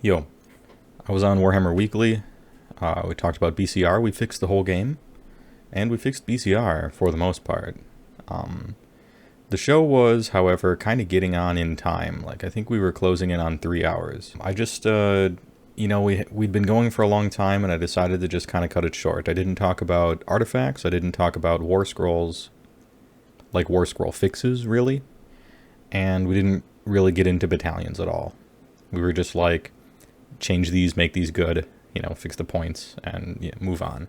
Yo, I was on Warhammer Weekly. We talked about BCR. We fixed the whole game, and we fixed BCR for the most part. The show was, however, kind of getting on in time. Like, I think we were closing in on 3 hours. I just, we'd been going for a long time, and I decided to just kind of cut it short. I didn't talk about artifacts. I didn't talk about war scrolls, like war scroll fixes, really. And we didn't really get into battalions at all. We were just like, change these, make these good, fix the points, and move on.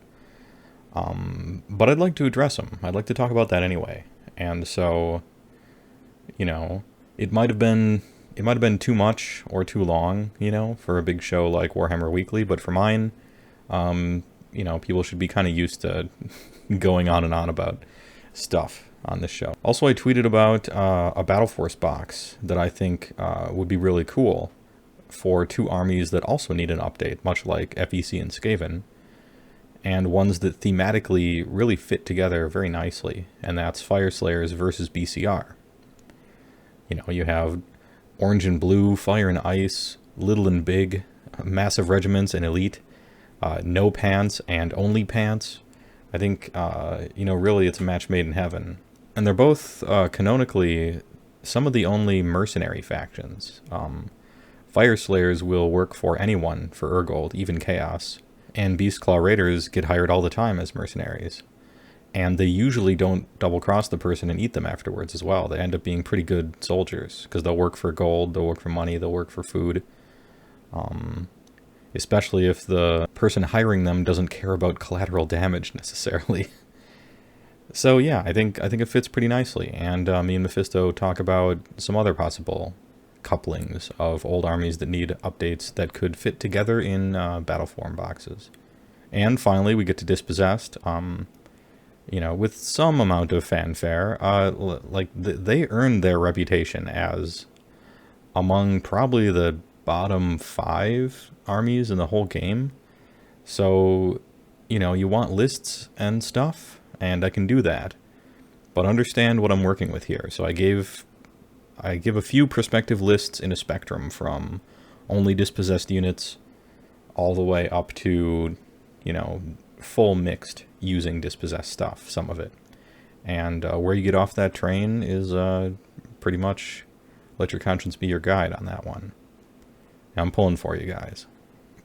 But I'd like to address them. I'd like to talk about that anyway. And so, it might have been too much or too long, for a big show like Warhammer Weekly. But for mine, people should be kind of used to going on and on about stuff on this show. Also, I tweeted about a Battleforce Box that I think would be really cool for two armies that also need an update, much like FEC and Skaven, and ones that thematically really fit together very nicely, and that's Fyreslayers versus BCR. You have orange and blue, fire and ice, little and big, massive regiments and elite, no pants and only pants. I think, really it's a match made in heaven. And they're both, canonically, some of the only mercenary factions. Fyreslayers will work for anyone for Urgold, even Chaos. And Beastclaw Raiders get hired all the time as mercenaries. And they usually don't double-cross the person and eat them afterwards as well. They end up being pretty good soldiers, because they'll work for gold, they'll work for money, they'll work for food. Especially if the person hiring them doesn't care about collateral damage necessarily. So yeah, I think it fits pretty nicely. And me and Mephisto talk about some other possible couplings of old armies that need updates that could fit together in Battleform boxes. And finally, we get to Dispossessed, with some amount of fanfare. They earned their reputation as among probably the bottom 5 armies in the whole game. So, you want lists and stuff, and I can do that. But understand what I'm working with here. So I give a few perspective lists in a spectrum from only dispossessed units all the way up to, full mixed using dispossessed stuff, some of it. And where you get off that train is pretty much let your conscience be your guide on that one. I'm pulling for you guys.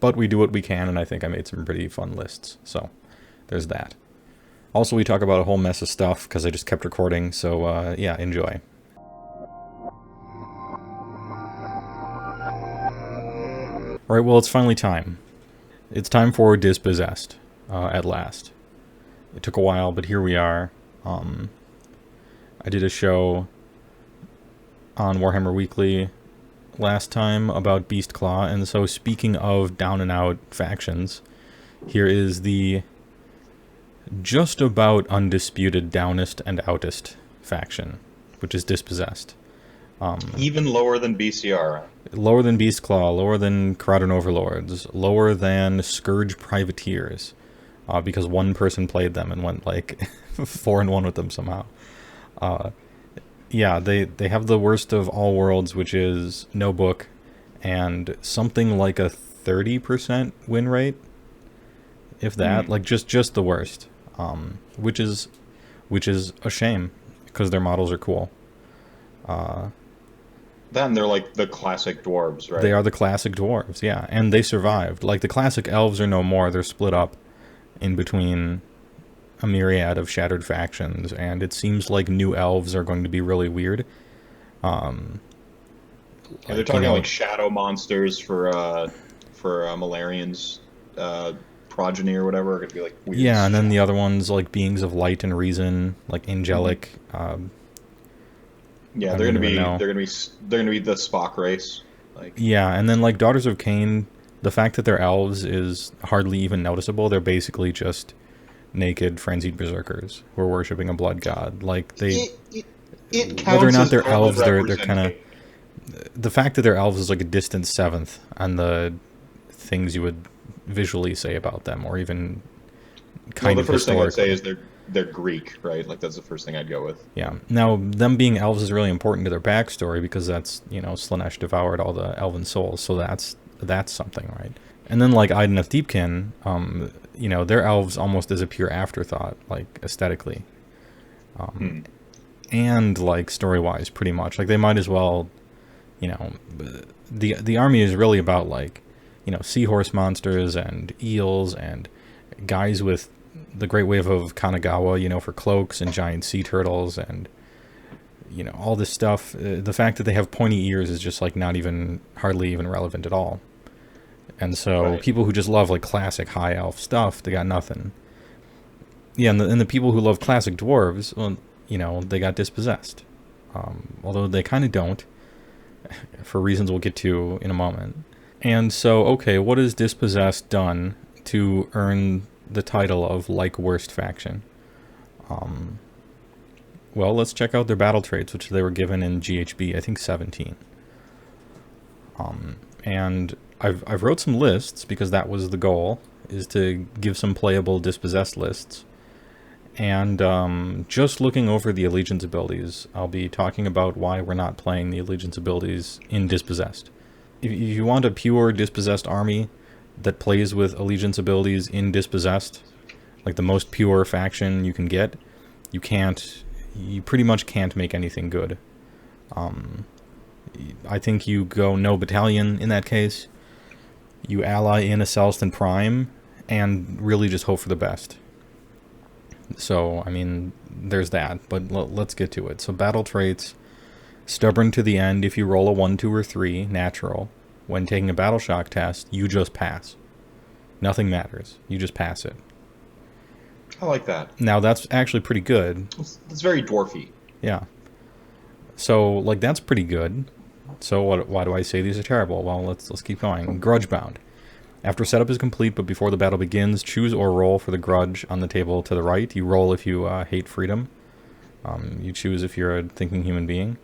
But we do what we can, and I think I made some pretty fun lists. So there's that. Also, we talk about a whole mess of stuff because I just kept recording. So enjoy. Alright, well, it's finally time. It's time for Dispossessed, at last. It took a while, but here we are. I did a show on Warhammer Weekly last time about Beastclaw, and so speaking of down-and-out factions, here is the just about undisputed downest and outest faction, which is Dispossessed. Even lower than BCR. Lower than Beastclaw, lower than Corrodon Overlords, lower than Scourge Privateers, because one person played them and went like 4-1 with them somehow. They have the worst of all worlds, which is no book, and something like a 30% win rate, if that, like just the worst, which is a shame because their models are cool. Then they're like the classic dwarves, right? They are the classic dwarves, yeah, and they survived. Like the classic elves are no more; they're split up in between a myriad of shattered factions, and it seems like new elves are going to be really weird. They're talking like shadow monsters for Malarian's progeny or whatever are going to be like weird. Yeah, and then the other ones like beings of light and reason, like angelic. Yeah, they're gonna be the Spock race. And then like Daughters of Cain, the fact that they're elves is hardly even noticeable. They're basically just naked, frenzied berserkers who are worshipping a blood god. Like whether or not they're elves, they're kind of. The fact that they're elves is like a distant 7th on the things you would visually say about them, or even kind of historically. The first thing I'd say is they're Greek, right? Like that's the first thing I'd go with. Yeah. Now, them being elves is really important to their backstory because that's, Slanesh devoured all the elven souls, so that's that's something, right? And then like Ideneth Deepkin, you know, their elves almost as a pure afterthought, like aesthetically, and like story-wise, pretty much. Like they might as well, you know, the army is really about like, you know, seahorse monsters and eels and guys with the Great Wave of Kanagawa, you know, for cloaks, and giant sea turtles, and you know, all this stuff. The fact that they have pointy ears is just like not even hardly even relevant at all. And so people who just love like classic high elf stuff, they got nothing. Yeah, and the people who love classic dwarves, well, you know, they got Dispossessed. Although they kind of don't, for reasons we'll get to in a moment. And so, okay, what has Dispossessed done to earn the title of like worst faction? Well, let's check out their battle traits, which they were given in GHB, I think 17. And I've wrote some lists because that was the goal, is to give some playable Dispossessed lists. And just looking over the Allegiance abilities, I'll be talking about why we're not playing the Allegiance abilities in Dispossessed. If you want a pure Dispossessed army that plays with Allegiance abilities in Dispossessed, like the most pure faction you can get, you pretty much can't make anything good. I think you go no Battalion in that case. You ally in a Celestin Prime, and really just hope for the best. So, I mean, there's that, but let's get to it. So, battle traits: stubborn to the end. If you roll a 1, 2, or 3, natural, when taking a battle shock test, you just pass. Nothing matters. You just pass it. I like that. Now, that's actually pretty good. It's very dwarfy. Yeah. So, like, that's pretty good. So, why do I say these are terrible? Well, let's keep going. Grudge-bound. After setup is complete, but before the battle begins, choose or roll for the grudge on the table to the right. You roll if you hate freedom. You choose if you're a thinking human being.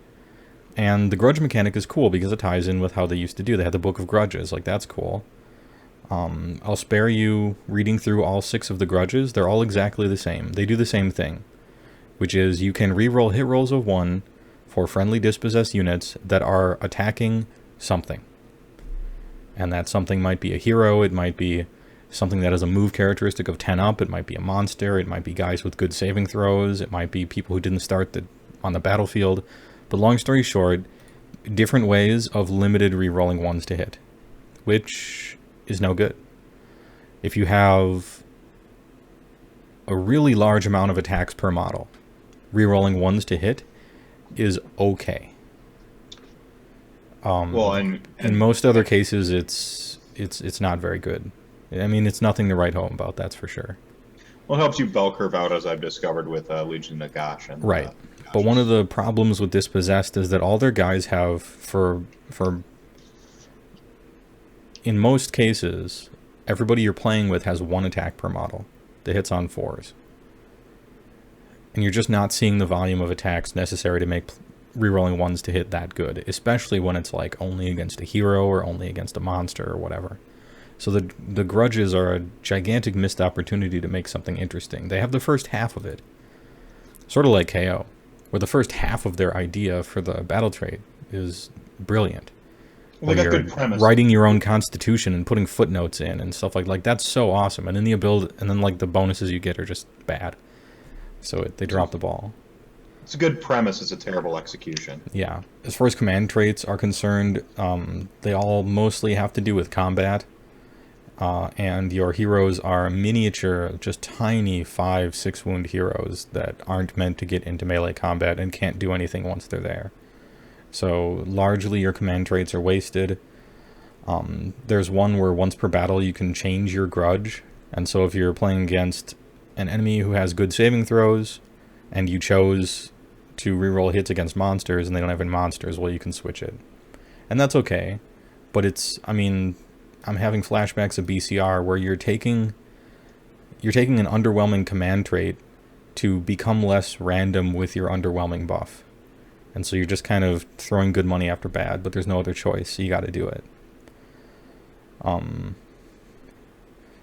And the grudge mechanic is cool because it ties in with how they used to do. They had the Book of Grudges. Like, that's cool. I'll spare you reading through all 6 of the grudges. They're all exactly the same. They do the same thing, which is you can re-roll hit rolls of 1 for friendly Dispossessed units that are attacking something. And that something might be a hero, it might be something that has a move characteristic of 10 up, it might be a monster, it might be guys with good saving throws, it might be people who didn't start on the battlefield. But long story short, different ways of limited re-rolling 1s to hit, which is no good. If you have a really large amount of attacks per model, re-rolling 1s to hit is okay. Well, in most other cases, it's not very good. I mean, it's nothing to write home about, that's for sure. Well, it helps you bell curve out, as I've discovered with Legion Nagash. And, right. But one of the problems with Dispossessed is that all their guys have, for in most cases, everybody you're playing with has 1 attack per model that hits on 4s. And you're just not seeing the volume of attacks necessary to make rerolling 1s to hit that good, especially when it's like only against a hero or only against a monster or whatever. So the grudges are a gigantic missed opportunity to make something interesting. They have the first half of it, sort of like KO, where the first half of their idea for the battle trait is brilliant. Well, they got good premise. Writing your own constitution and putting footnotes in and stuff like that's so awesome. And then the bonuses you get are just bad. So they drop the ball. It's a good premise. It's a terrible execution. Yeah. As far as command traits are concerned, they all mostly have to do with combat. And your heroes are miniature, just tiny 5-6 wound heroes that aren't meant to get into melee combat and can't do anything once they're there. So largely your command traits are wasted. There's one where once per battle you can change your grudge. And so if you're playing against an enemy who has good saving throws and you chose to reroll hits against monsters and they don't have any monsters, well, you can switch it. And that's okay. But I'm having flashbacks of BCR where you're taking an underwhelming command trait to become less random with your underwhelming buff. And so you're just kind of throwing good money after bad, but there's no other choice, so you got to do it.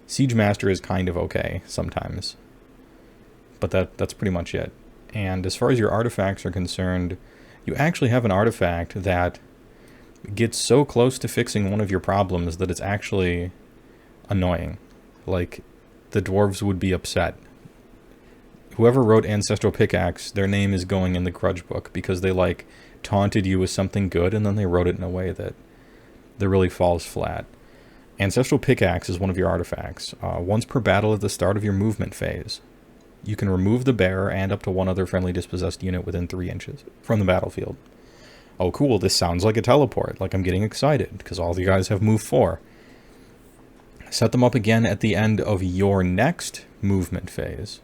Siege Master is kind of okay sometimes, but that's pretty much it. And as far as your artifacts are concerned, you actually have an artifact that gets so close to fixing one of your problems that it's actually annoying. Like, the dwarves would be upset. Whoever wrote Ancestral Pickaxe, their name is going in the grudge book because they, like, taunted you with something good and then they wrote it in a way that really falls flat. Ancestral Pickaxe is one of your artifacts. Once per battle at the start of your movement phase, you can remove the bearer and up to one other friendly dispossessed unit within 3 inches from the battlefield. Oh, cool, this sounds like a teleport. Like, I'm getting excited because all the guys have move 4. Set them up again at the end of your next movement phase.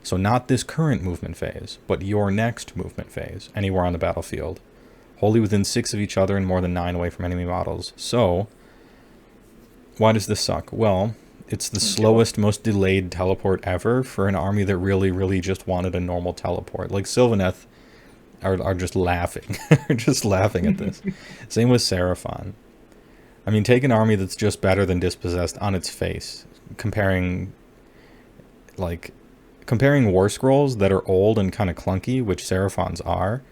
So not this current movement phase, but your next movement phase, anywhere on the battlefield. Wholly within 6 of each other and more than 9 away from enemy models. So, why does this suck? Well, it's the slowest, most delayed teleport ever for an army that really, really just wanted a normal teleport. Like, Sylvaneth are just laughing. They're just laughing at this. Same with Seraphon. I mean, take an army that's just better than Dispossessed on its face. Comparing warscrolls that are old and kind of clunky, which Seraphons are.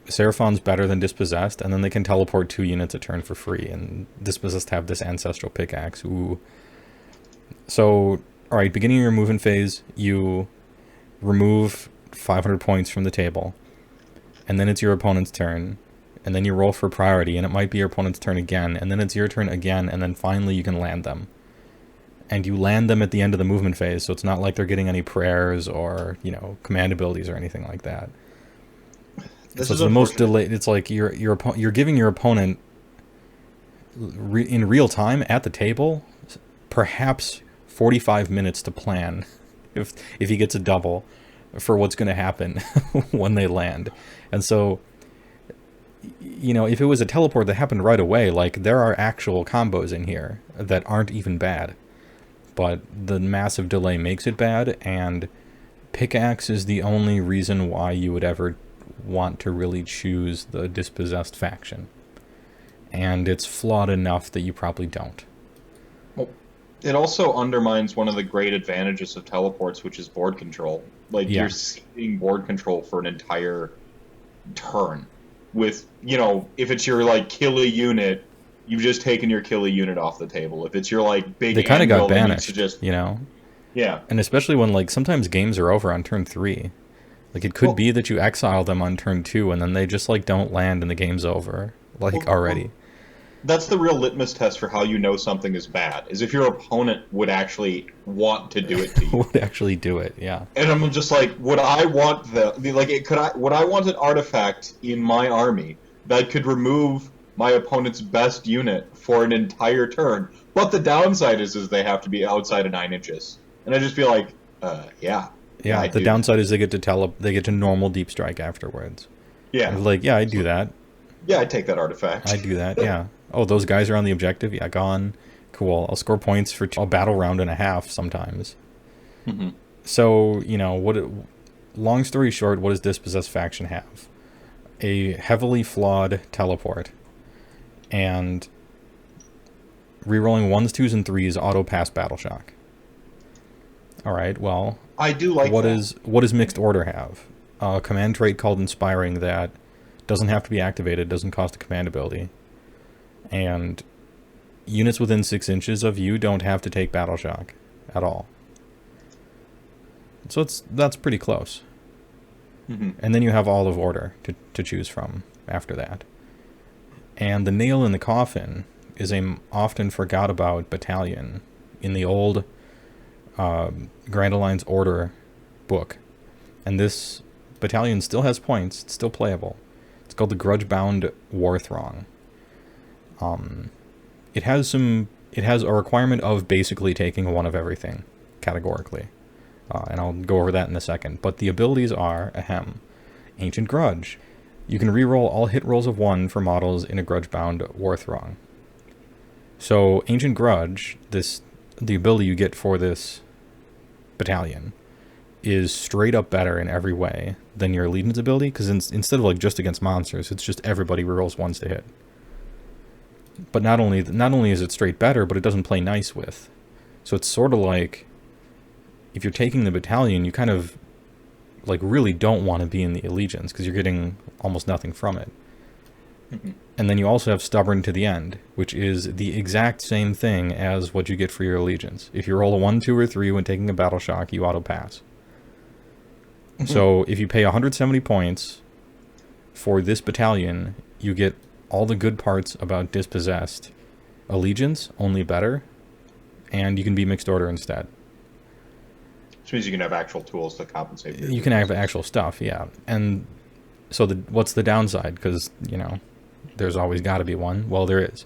Seraphon's better than Dispossessed, and then they can teleport 2 units a turn for free, and Dispossessed have this Ancestral Pickaxe. Ooh. So, alright, beginning of your movement phase, you remove 500 points from the table, and then it's your opponent's turn, and then you roll for priority, and it might be your opponent's turn again, and then it's your turn again, and then finally you can land them. And you land them at the end of the movement phase, so it's not like they're getting any prayers or, command abilities or anything like that. So it's the most delayed. It's like you're giving your opponent in real time at the table, perhaps 45 minutes to plan if he gets a double for what's going to happen when they land. And so, if it was a teleport that happened right away, like, there are actual combos in here that aren't even bad, but the massive delay makes it bad, and Pickaxe is the only reason why you would ever want to really choose the Dispossessed faction. And it's flawed enough that you probably don't. Well, it also undermines one of the great advantages of teleports, which is board control. Like, you're seeing board control for an entire turn. With, if it's your, kill a unit, you've just taken your kill a unit off the table. If it's your, big... They kind of got banished, Yeah. And especially when, sometimes games are over on turn 3. Like, it could be that you exile them on turn 2, and then they just, don't land and the game's over, already. That's the real litmus test for how you know something is bad, is if your opponent would actually want to do it to you. Would actually do it, yeah. And I'm just like, would I want would I want an artifact in my army that could remove my opponent's best unit for an entire turn? But the downside is they have to be outside of 9 inches. And I just feel like, yeah. Yeah, the downside is they get to normal deep strike afterwards. Yeah. Yeah, I'd do that. Yeah, I'd take that artifact. I'd do that, yeah. Oh, those guys are on the objective? Yeah, gone. Cool. I'll score points for a battle round and a half sometimes. Mm-hmm. So, long story short, what does Dispossessed faction have? A heavily flawed teleport. And rerolling 1s, 2s, and 3s auto pass Battle Shock. Alright, well... I do like that. What does Mixed Order have? A command trait called Inspiring that doesn't have to be activated, doesn't cost a command ability. And units within 6 inches of you don't have to take Battle Shock at all. So that's pretty close. Mm-hmm. And then you have all of Order to choose from after that. And the nail in the coffin is a often forgot about battalion in the old Grand Alliance Order book. And this battalion still has points, it's still playable. It's called the Grudge-Bound Warthrong. It has a requirement of basically taking one of everything, categorically. And I'll go over that in a second. But the abilities are, Ancient Grudge. You can reroll all hit rolls of 1 for models in a Grudge-Bound Warthrong. So, Ancient Grudge, the ability you get for this battalion, is straight up better in every way than your Allegiance ability, because instead of just against monsters, it's just everybody rerolls 1s to hit. But not only is it straight better, but it doesn't play nice with. So it's sort of like, if you're taking the battalion, you kind of really don't want to be in the Allegiance, because you're getting almost nothing from it. Mm-hmm. And then you also have Stubborn to the End, which is the exact same thing as what you get for your allegiance. If you roll a 1, 2, or 3 when taking a battle shock, you auto-pass. So if you pay 170 points for this battalion, you get all the good parts about Dispossessed. Allegiance, only better, and you can be mixed order instead. Which means you can have actual tools to compensate for your You can have actual stuff, yeah. And so what's the downside? Because, you know, there's always got to be one. Well, there is.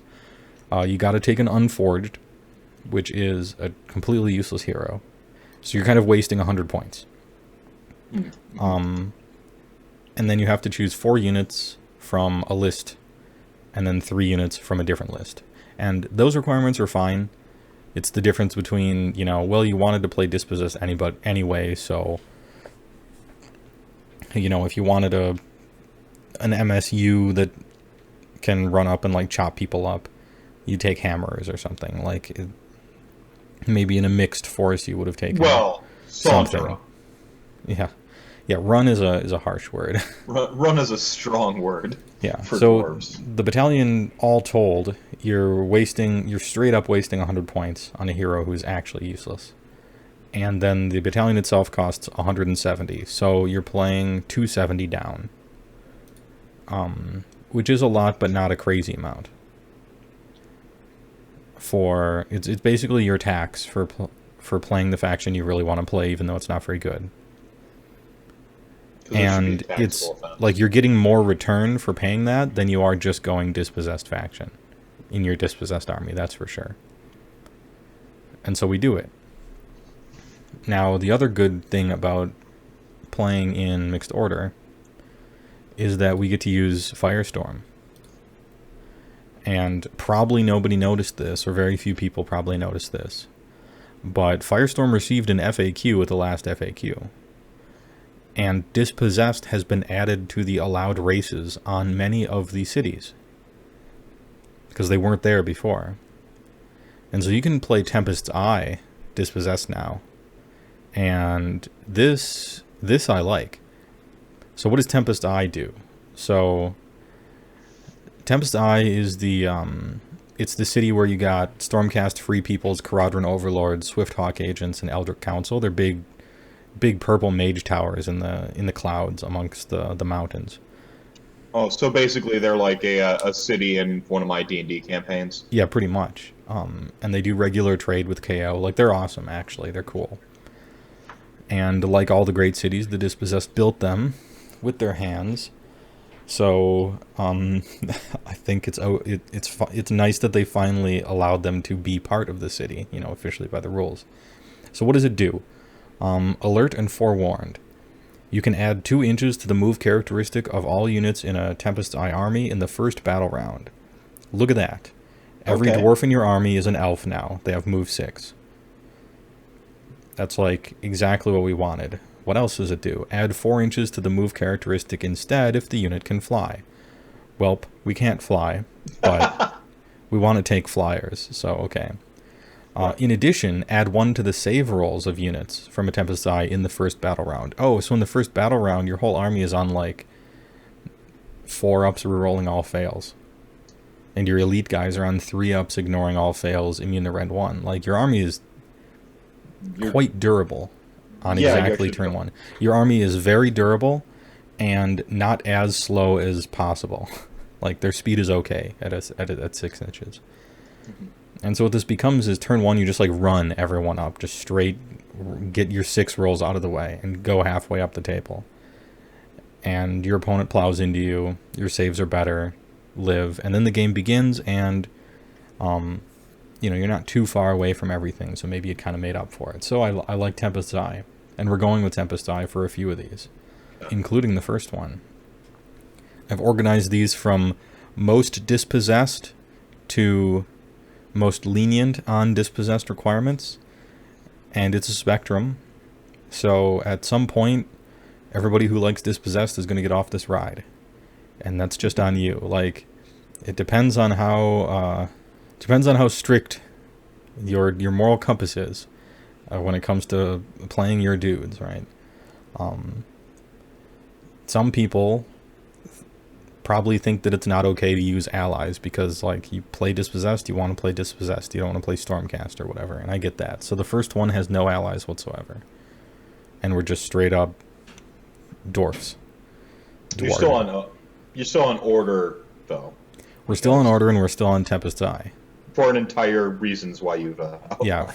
You got to take an Unforged, which is a completely useless hero. So you're kind of wasting 100 points. And then you have to choose 4 units from a list, and then 3 units from a different list. And those requirements are fine. It's the difference between, you know, well, you wanted to play Dispossessed anyway, so, you know, if you wanted an MSU that can run up and, like, chop people up, you take hammers or something. Like, maybe in a mixed force you would have taken something. Yeah. Yeah, run is a harsh word. Run is a strong word. Yeah. For so dwarves. The battalion, all told, you're straight up wasting 100 points on a hero who's actually useless. And then the battalion itself costs 170, so you're playing 270 down. Which is a lot, but not a crazy amount. It's basically your tax for playing the faction you really want to play, even though it's not very good. And it's like you're getting more return for paying that than you are just going Dispossessed faction in your Dispossessed army, that's for sure. And so we do it. Now, the other good thing about playing in mixed order is that we get to use Firestorm. And probably nobody noticed this, or very few people probably noticed this, but Firestorm received an FAQ at the last FAQ. And Dispossessed has been added to the allowed races on many of the cities, because they weren't there before. And so you can play Tempest Eye Dispossessed now. And this I like. So what does Tempest Eye do? So Tempest Eye is it's the city where you got Stormcast Free Peoples, Caradron Overlords, Swifthawk Agents, and Eldritch Council. They're big purple mage towers in the clouds amongst the mountains. Oh, so basically they're like a city in one of my D&D campaigns. Yeah, pretty much. And they do regular trade with KO. Like, they're awesome, actually. They're cool. And like all the great cities, the Dispossessed built them with their hands. So I think it's nice that they finally allowed them to be part of the city, you know, officially by the rules. So what does it do? Alert and Forewarned. You can add 2 inches to the move characteristic of all units in a Tempest Eye army in the first battle round. Look at that. Every dwarf in your army is an elf now. They have move 6. That's like exactly what we wanted. What else does it do? Add 4 inches to the move characteristic instead if the unit can fly. Welp, we can't fly, but we want to take flyers, so okay. In addition, add 1 to the save rolls of units from a Tempest Eye in the first battle round. Oh, so in the first battle round, your whole army is on, like, 4-ups rerolling all fails. And your elite guys are on 3-ups ignoring all fails, immune to Rend 1. Like, your army is quite durable on exactly turn 1. Your army is very durable and not as slow as possible. Like, their speed is okay at 6 inches. Mm-hmm. And so what this becomes is turn 1, you just like run everyone up, just straight get your 6 rolls out of the way and go halfway up the table. And your opponent plows into you, your saves are better, live, and then the game begins, and you know, you're not too far away from everything, so maybe it kind of made up for it. So I like Tempest Eye, and we're going with Tempest Eye for a few of these, including the first one. I've organized these from most Dispossessed to most lenient on Dispossessed requirements, and it's a spectrum. So at some point, everybody who likes Dispossessed is going to get off this ride, and that's just on you. Like, it depends on how strict your moral compass is when it comes to playing your dudes, right? Some people probably think that it's not okay to use allies because, like, you play Dispossessed, you want to play Dispossessed, you don't want to play Stormcast or whatever, and I get that. So the first one has no allies whatsoever. And we're just straight up dwarfs. You're still on order, though. We're still on order, and we're still on Tempest Eye. For an entire reasons why you've yeah,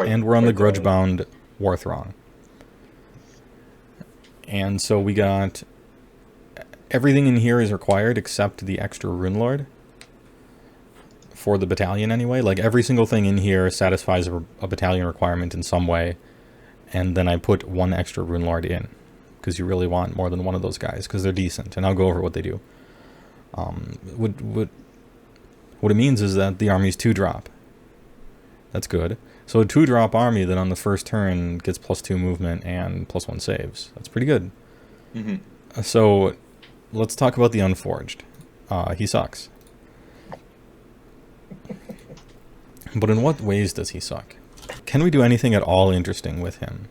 and we're on the grudge-bound Warthrong. And so we got everything in here is required except the extra Rune Lord for the battalion anyway. Like every single thing in here satisfies a battalion requirement in some way, and then I put one extra Rune Lord in because you really want more than one of those guys because they're decent, and I'll go over what they do. What it means is that the armies 2-drop. That's good. So a 2-drop army that on the first turn gets +2 movement and +1 saves. That's pretty good. Mm-hmm. So let's talk about the Unforged. He sucks. But in what ways does he suck? Can we do anything at all interesting with him?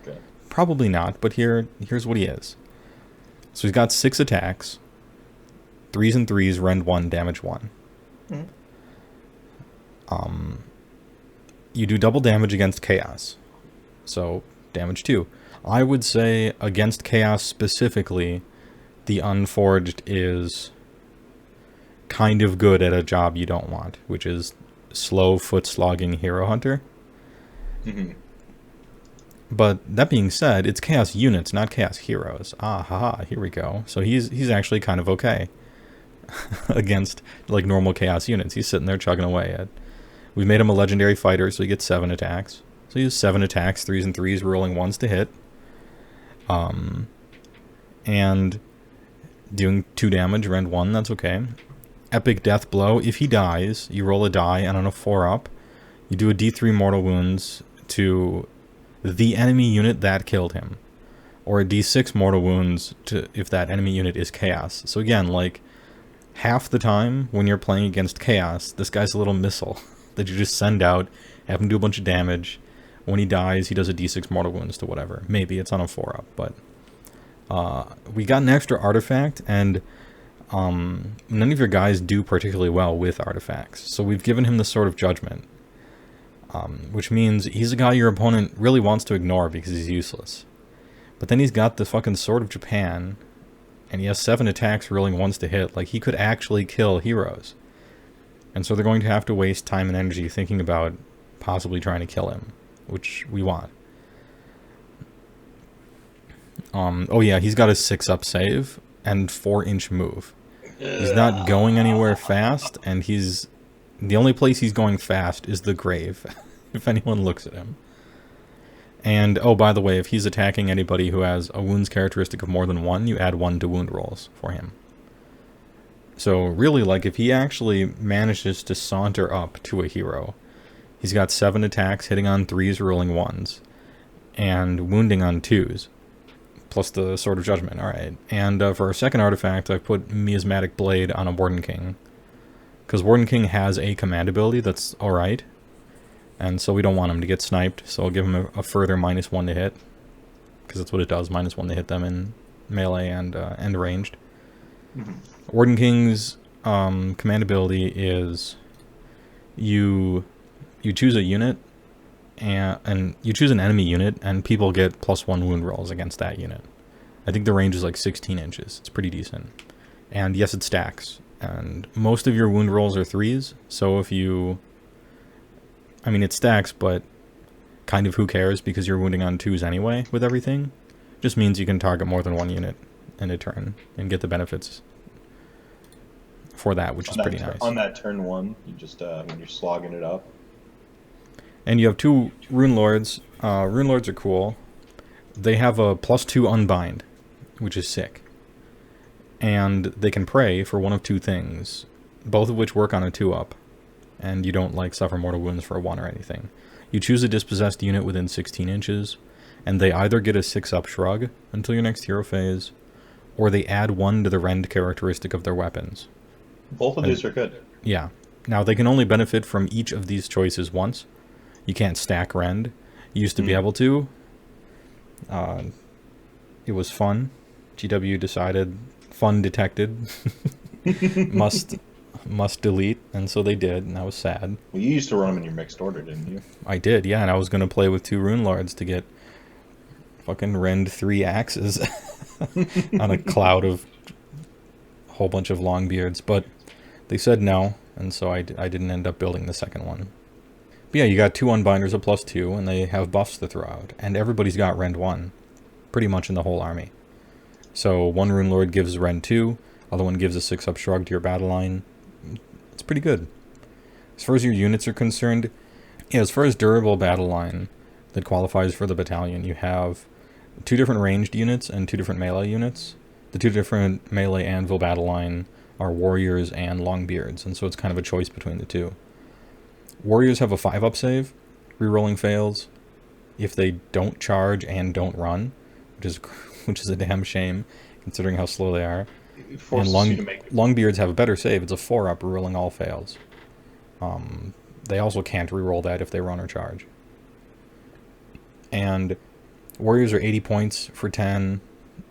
Okay. Probably not, but here's what he is. So he's got 6 attacks. 3s and 3s, rend 1, damage 1. Mm-hmm. You do double damage against Chaos. So, damage 2. I would say, against Chaos specifically, the Unforged is kind of good at a job you don't want, which is slow foot-slogging Hero Hunter. Mm-hmm. But, that being said, it's Chaos units, not Chaos heroes. Ah, haha, here we go. So he's actually kind of okay against, like, normal Chaos units. He's sitting there chugging away at... We've made him a legendary fighter, so he gets 7 attacks. So he has 7 attacks, 3s and 3s, rolling 1s to hit. And doing 2 damage, rend 1, that's okay. Epic Death Blow, if he dies, you roll a die, and on a 4-up, you do a D3 mortal wounds to the enemy unit that killed him. Or a D6 mortal wounds to if that enemy unit is Chaos. So again, like, half the time when you're playing against Chaos, this guy's a little missile that you just send out, have him do a bunch of damage. When he dies, he does a D6 mortal wounds to whatever. Maybe it's on a 4-up, but we got an extra artifact, and none of your guys do particularly well with artifacts. So we've given him the Sword of Judgment, which means he's a guy your opponent really wants to ignore because he's useless. But then he's got the fucking Sword of Japan, and he has 7 attacks rolling 1s to hit. Like, he could actually kill heroes. And so they're going to have to waste time and energy thinking about possibly trying to kill him, which we want. Oh yeah, he's got a 6-up save and 4-inch move. He's not going anywhere fast, and he's... The only place he's going fast is the grave, if anyone looks at him. And, oh, by the way, if he's attacking anybody who has a wounds characteristic of more than 1, you add 1 to wound rolls for him. So really, like, if he actually manages to saunter up to a hero, he's got 7 attacks, hitting on 3s, rolling 1s, and wounding on 2s, plus the Sword of Judgment. Alright, and for our second artifact, I put Miasmatic Blade on a Warden King, because Warden King has a command ability that's alright, and so we don't want him to get sniped, so I'll give him a further -1 to hit, because that's what it does, -1 to hit them in melee and ranged. Mm-hmm. Warden King's command ability is you choose a unit and you choose an enemy unit, and people get +1 wound rolls against that unit. I think the range is like 16 inches. It's pretty decent. And yes, it stacks. And most of your wound rolls are 3s, so if you... I mean, it stacks, but kind of who cares because you're wounding on 2s anyway with everything. Just means you can target more than 1 unit in a turn and get the benefits for that, which is pretty nice. On that turn 1, you just when you're slogging it up. And you have 2 Rune Lords. Rune Lords are cool. They have a +2 unbind, which is sick. And they can pray for one of 2 things, both of which work on a 2-up. And you don't, like, suffer mortal wounds for a 1 or anything. You choose a Dispossessed unit within 16 inches, and they either get a 6-up shrug until your next hero phase, or they add 1 to the rend characteristic of their weapons. Both of these are good. Yeah. Now, they can only benefit from each of these choices once. You can't stack rend. You used to be able to. It was fun. GW decided fun detected. must delete, and so they did, and I was sad. Well, you used to run them in your mixed order, didn't you? I did, yeah, and I was going to play with 2 Rune Lords to get fucking rend 3 axes on a cloud of a whole bunch of Longbeards, but they said no, and so I didn't end up building the second one. But yeah, you got 2 Unbinders of +2, and they have buffs to throw out, and everybody's got rend 1, pretty much in the whole army. So one Rune Lord gives rend 2, other one gives a 6-up shrug to your battle line. It's pretty good. As far as your units are concerned, yeah, as far as durable battle line that qualifies for the battalion, you have 2 different ranged units and 2 different melee units. The 2 different melee anvil battle line are warriors and Longbeards, and so it's kind of a choice between the 2. Warriors have a 5-up save, rerolling fails if they don't charge and don't run, which is a damn shame considering how slow they are. And Longbeards have a better save. It's a 4-up, rerolling all fails. They also can't reroll that if they run or charge. And warriors are 80 points for 10,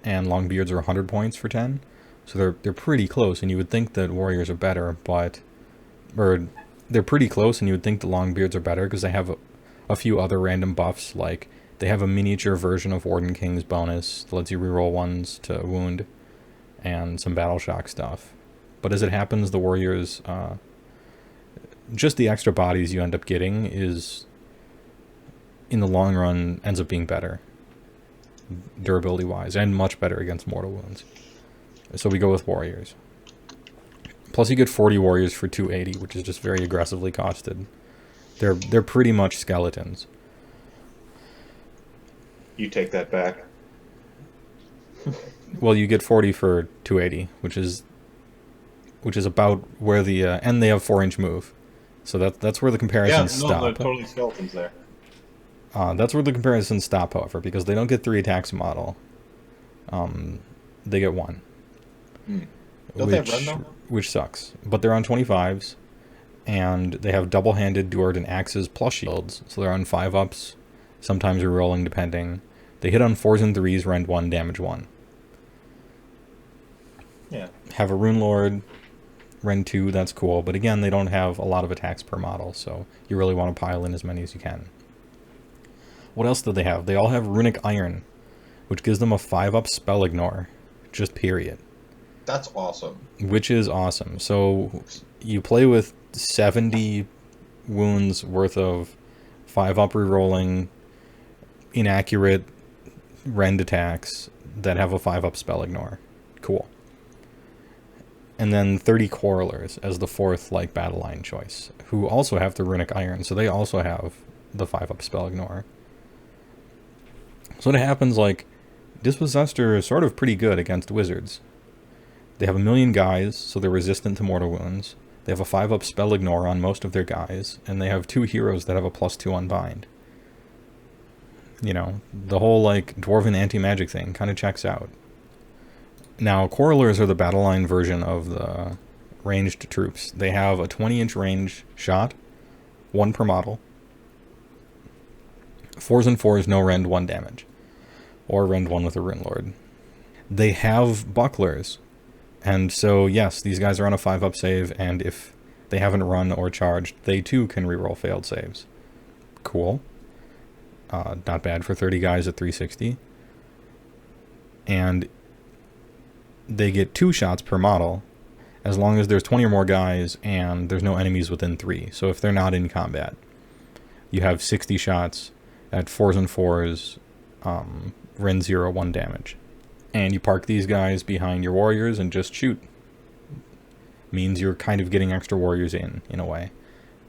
and Longbeards are 100 points for 10. So they're pretty close, and you would think that warriors are better, or they're pretty close, and you would think the Longbeards are better because they have a few other random buffs, like they have a miniature version of Warden King's bonus that lets you reroll ones to wound, and some battle shock stuff. But as it happens, the warriors, just the extra bodies you end up getting is, in the long run, ends up being better, durability wise, and much better against mortal wounds. So we go with warriors. Plus you get 40 warriors for 280, which is just very aggressively costed. They're pretty much skeletons. You take that back. Well, you get 40 for 280, which is about where the and they have 4-inch move, so that's where the comparisons stop. They're totally skeletons there. That's where the comparisons stop, however, because they don't get 3 attacks a model. They get 1. Don't they have rend though? Which sucks, but they're on 25s, and they have double-handed Duardin axes plus shields, so they're on 5-ups. Sometimes rerolling, depending. They hit on 4s and 3s, rend 1, damage 1. Yeah. Have a Rune Lord, rend 2, that's cool. But again, they don't have a lot of attacks per model, so you really want to pile in as many as you can. What else do they have? They all have Runic Iron, which gives them a 5-up spell ignore. Just period. That's awesome. Which is awesome. So you play with 70 wounds worth of 5-up rerolling, inaccurate rend attacks that have a 5-up spell ignore. Cool. And then 30 Quarrelers as the 4th like battle line choice, who also have the Runic Iron, so they also have the 5-up spell ignore. So what happens, like, Dispossessed are sort of pretty good against wizards. They have 1 million guys, so they're resistant to mortal wounds. They have a 5-up spell ignore on most of their guys, and they have 2 heroes that have a +2 unbind. You know, the whole, like, dwarven anti-magic thing kind of checks out. Now, Quarrelers are the battle line version of the ranged troops. They have a 20-inch range shot, 1 per model. 4s and 4s, no rend, 1 damage. Or rend 1 with a Rune Lord. They have bucklers. And so, yes, these guys are on a 5-up save, and if they haven't run or charged, they too can reroll failed saves. Cool. Not bad for 30 guys at 360. And they get 2 shots per model, as long as there's 20 or more guys and there's no enemies within 3. So if they're not in combat, you have 60 shots at 4s and 4s, rend 0, 1 damage. And you park these guys behind your warriors and just shoot. Means you're kind of getting extra warriors in a way.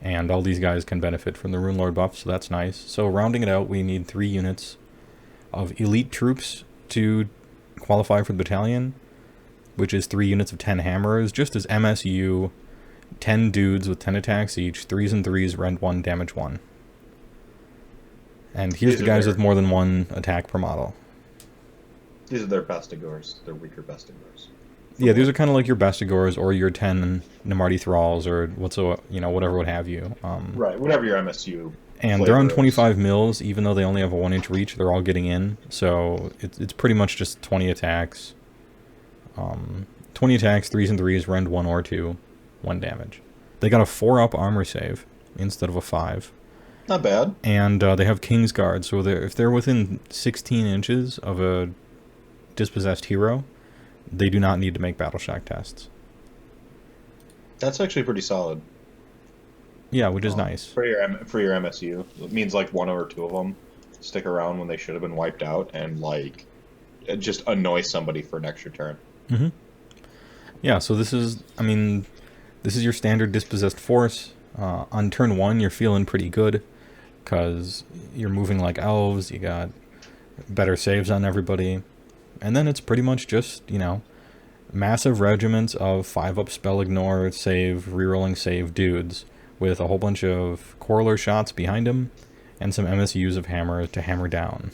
And all these guys can benefit from the Rune Lord buff, so that's nice. So rounding it out, we need 3 units of elite troops to qualify for the battalion, which is 3 units of 10 hammerers, just as MSU, 10 dudes with 10 attacks each, 3s and 3s, rend 1, damage 1. And here's the guys with more than 1 attack per model. These are their Bestigors, their weaker Bestigors. Yeah, these are kind of like your Bestigors or your 10 Namarti Thralls or whatever would have you. Right, whatever your MSU. And they're on 25 mils, even though they only have a 1-inch reach. They're all getting in, so it's pretty much just 20 attacks. 20 attacks, 3s and 3s, rend 1 or 2, 1 damage. They got a 4-up armor save instead of a 5. Not bad. And they have King's Guard, so if they're within 16 inches of a Dispossessed hero, they do not need to make Battle Shock tests. That's actually pretty solid. Yeah, which is nice. For your MSU. It means like 1 or 2 of them stick around when they should have been wiped out and like just annoy somebody for an extra turn. Mm-hmm. Yeah, so this is your standard Dispossessed force. On turn 1, you're feeling pretty good because you're moving like elves, you got better saves on everybody. And then it's pretty much just, massive regiments of 5-up spell ignore, save, rerolling save dudes with a whole bunch of Quarreler shots behind them and some MSUs of hammer to hammer down.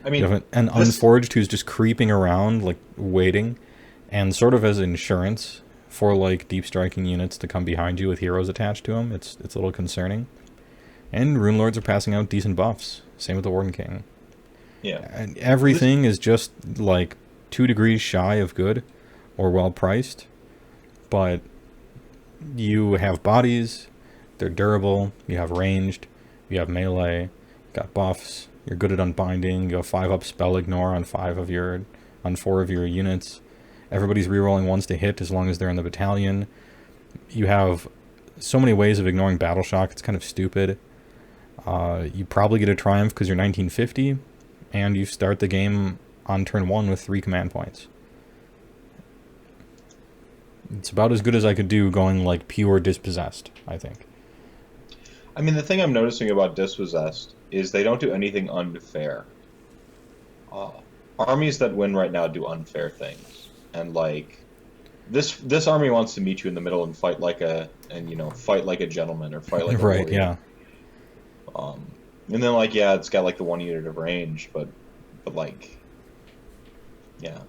I mean, you have an Unforged who's just creeping around, like, waiting, and sort of as insurance for, like, deep striking units to come behind you with heroes attached to them. It's a little concerning. And Rune Lords are passing out decent buffs. Same with the Warden King. Yeah. And everything is just, like, 2 degrees shy of good or well priced. But you have bodies, they're durable, you have ranged, you have melee, you got buffs, you're good at unbinding, you have 5-up spell ignore on 4 of your units. Everybody's rerolling 1s to hit as long as they're in the battalion. You have so many ways of ignoring Battle Shock, it's kind of stupid. You probably get a triumph because you're 1950, and you start the game on turn 1 with 3 command points. It's about as good as I could do going like pure Dispossessed, I think. I mean, the thing I'm noticing about Dispossessed is they don't do anything unfair. Armies that win right now do unfair things, and like this army wants to meet you in the middle and fight like a gentleman or fight like a right, warrior. Yeah. And then like it's got like the 1 unit of range, but like yeah.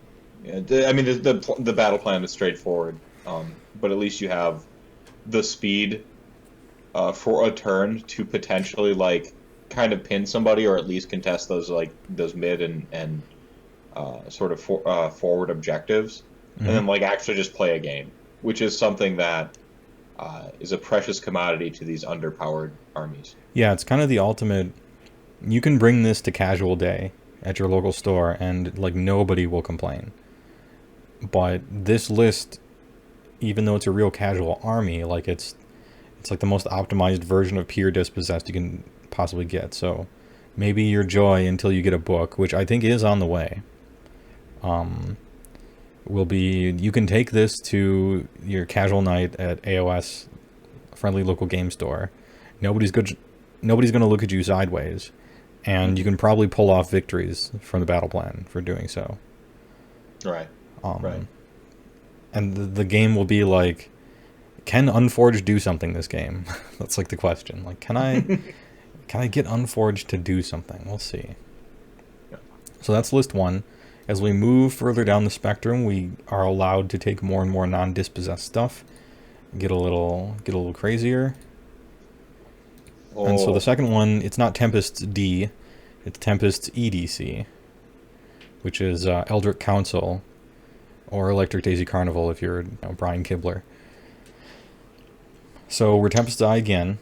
I mean the battle plan is straightforward, but at least you have the speed for a turn to potentially like kind of pin somebody or at least contest those mid and sort of forward objectives, and then like actually just play a game, which is something that is a precious commodity to these underpowered armies. Yeah, it's kind of the ultimate. You can bring this to casual day at your local store and like nobody will complain. But this list, even though it's a real casual army, like it's like the most optimized version of pure Dispossessed you can possibly get. So maybe your joy until you get a book, which I think is on the way, will be you can take this to your casual night at AOS, friendly local game store. Nobody's going to look at you sideways, and you can probably pull off victories from the battle plan for doing so. Right. Right. And the game will be like, can Unforged do something this game? That's like the question. Like, can I get Unforged to do something? We'll see. Yeah. So that's list 1. As we move further down the spectrum, we are allowed to take more and more non-Dispossessed stuff, get a little crazier. Oh. And so the second one, it's not Tempest D, it's Tempest EDC, which is Eldritch Council, or Electric Daisy Carnival if you're Brian Kibler. So we're Tempest Eye again.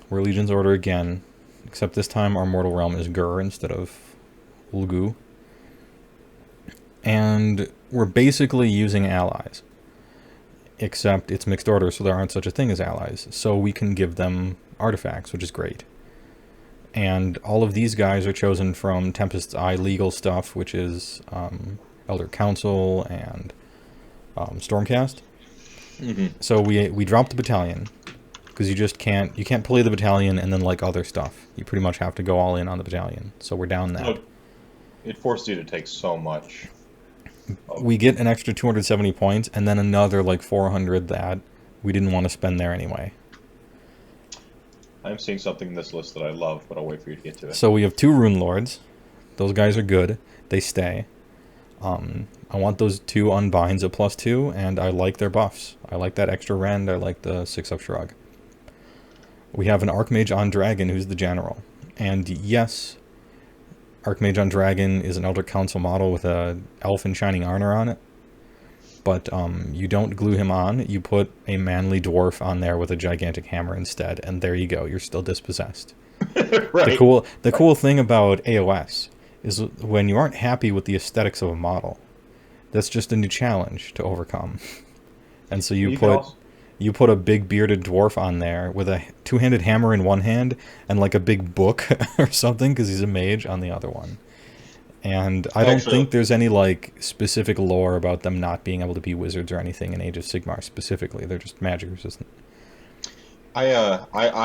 We're Legion's Order again, except this time our mortal realm is Gur instead of Ulgu. And we're basically using allies, except it's mixed order, so there aren't such a thing as allies. So we can give them artifacts, which is great. And all of these guys are chosen from Tempest Eye legal stuff, which is Elder Council and Stormcast. Mm-hmm. So we dropped the battalion because you can't play the battalion and then like other stuff. You pretty much have to go all in on the battalion. So we're down that. Look, it forced you to take so much. We get an extra 270 points and then another like 400 that we didn't want to spend there anyway. I'm seeing something in this list that I love, but I'll wait for you to get to it. So we have 2 Rune Lords. Those guys are good. They stay. I want those 2 unbinds at +2, and I like their buffs. I like that extra rend. I like the 6-up shrug. We have an Archmage on Dragon who's the general. And yes, Archmage on Dragon is an Elder Council model with a elf in shining armor on it. But you don't glue him on. You put a manly dwarf on there with a gigantic hammer instead, and there you go. You're still dispossessed. Right. The cool thing about AOS is when you aren't happy with the aesthetics of a model, that's just a new challenge to overcome. And so you put a big bearded dwarf on there with a two-handed hammer in one hand and like a big book or something because he's a mage on the other one. And I don't think there's any like specific lore about them not being able to be wizards or anything in Age of Sigmar specifically. They're just magic resistant. I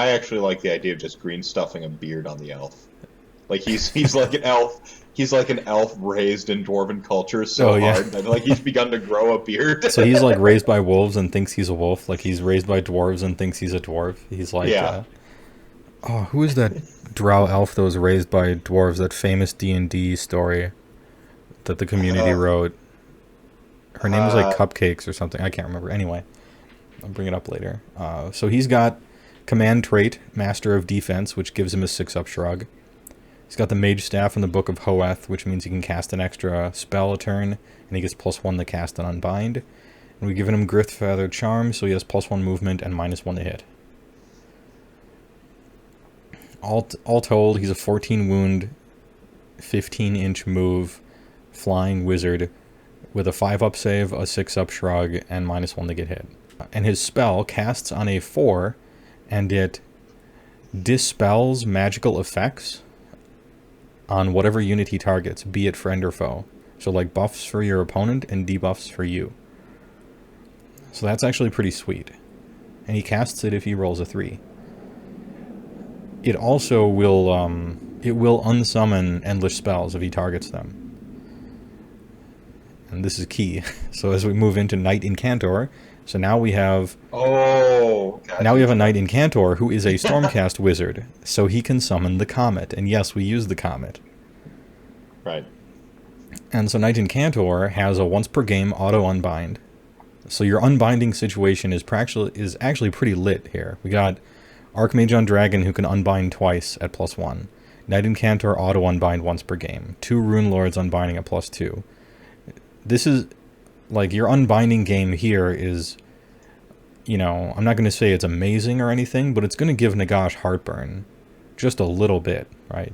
actually like the idea of just green stuffing a beard on the elf. Like he's like an elf. He's like an elf raised in dwarven culture so hard that like he's begun to grow a beard. So he's like raised by wolves and thinks he's a wolf. Like he's raised by dwarves and thinks he's a dwarf. He's like, who is that drow elf that was raised by dwarves? That famous D&D story that the community wrote. Her name was like Cupcakes or something. I can't remember. Anyway, I'll bring it up later. So he's got command trait, Master of Defense, which gives him a 6-up shrug. He's got the Mage Staff in the Book of Hoeth, which means he can cast an extra spell a turn, and he gets +1 to cast and unbind. And we've given him Grith Feather Charm, so he has +1 movement and -1 to hit. All told, he's a 14 wound, 15-inch move, flying wizard with a 5-up save, a 6-up shrug, and -1 to get hit. And his spell casts on a 4, and it dispels magical effects on whatever unit he targets, be it friend or foe. So like buffs for your opponent and debuffs for you. So that's actually pretty sweet. And he casts it if he rolls a 3. It also will unsummon endless spells if he targets them. And this is key. So as we move into Knight Incantor, so now we have we have a Knight Incantor who is a Stormcast wizard, so he can summon the Comet. And yes, we use the Comet. Right. And so Knight Incantor has a once per game auto unbind. So your unbinding situation is actually pretty lit here. We got Archmage on Dragon who can unbind twice at +1. Knight Incantor auto unbind once per game. 2 Rune Lords unbinding at +2. This is like your unbinding game here is, you know, I'm not going to say it's amazing or anything, but it's going to give Nagash heartburn just a little bit, right?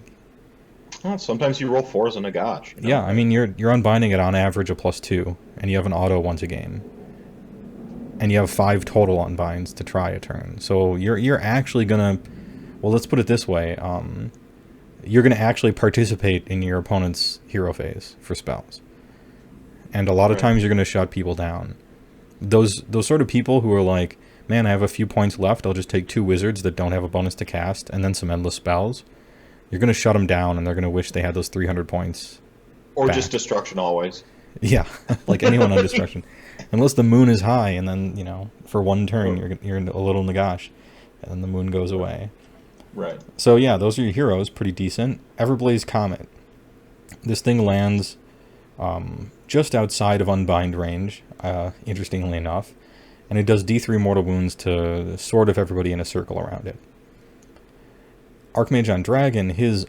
Well, sometimes you roll 4s in Nagash. You know? Yeah, I mean you're unbinding it on average a +2, and you have an auto once a game, and you have 5 total unbinds to try a turn. So you're actually gonna, well, let's put it this way, you're gonna actually participate in your opponent's hero phase for spells. And a lot of times you're going to shut people down. Those sort of people who are like, man, I have a few points left, I'll just take 2 wizards that don't have a bonus to cast, and then some endless spells. You're going to shut them down, and they're going to wish they had those 300 points Or back. Just Destruction always. Yeah, like anyone on Destruction. Unless the moon is high, and then, you know, for one turn, you're a little Nagash, and then the moon goes away. Right. So yeah, those are your heroes, pretty decent. Everblaze Comet. This thing lands just outside of unbind range, interestingly enough, and it does D3 mortal wounds to sort of everybody in a circle around it. Archmage on Dragon, his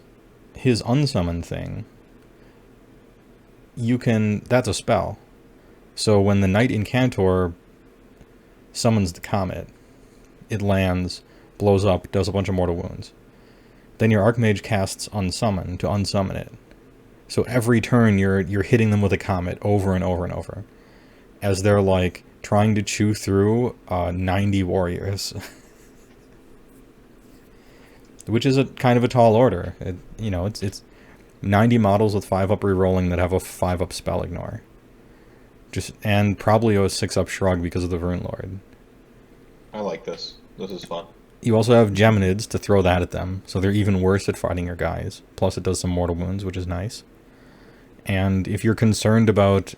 unsummon thing, that's a spell. So when the Knight Incantor summons the Comet, it lands, blows up, does a bunch of mortal wounds. Then your Archmage casts Unsummon to unsummon it. So every turn you're hitting them with a Comet over and over and over, as they're like trying to chew through 90 warriors, which is a kind of a tall order. It's 90 models with 5-up rerolling that have a 5-up spell ignore, and probably a 6-up shrug because of the Rune Lord. I like this. This is fun. You also have Geminids to throw that at them, so they're even worse at fighting your guys. Plus it does some mortal wounds, which is nice. And if you're concerned about,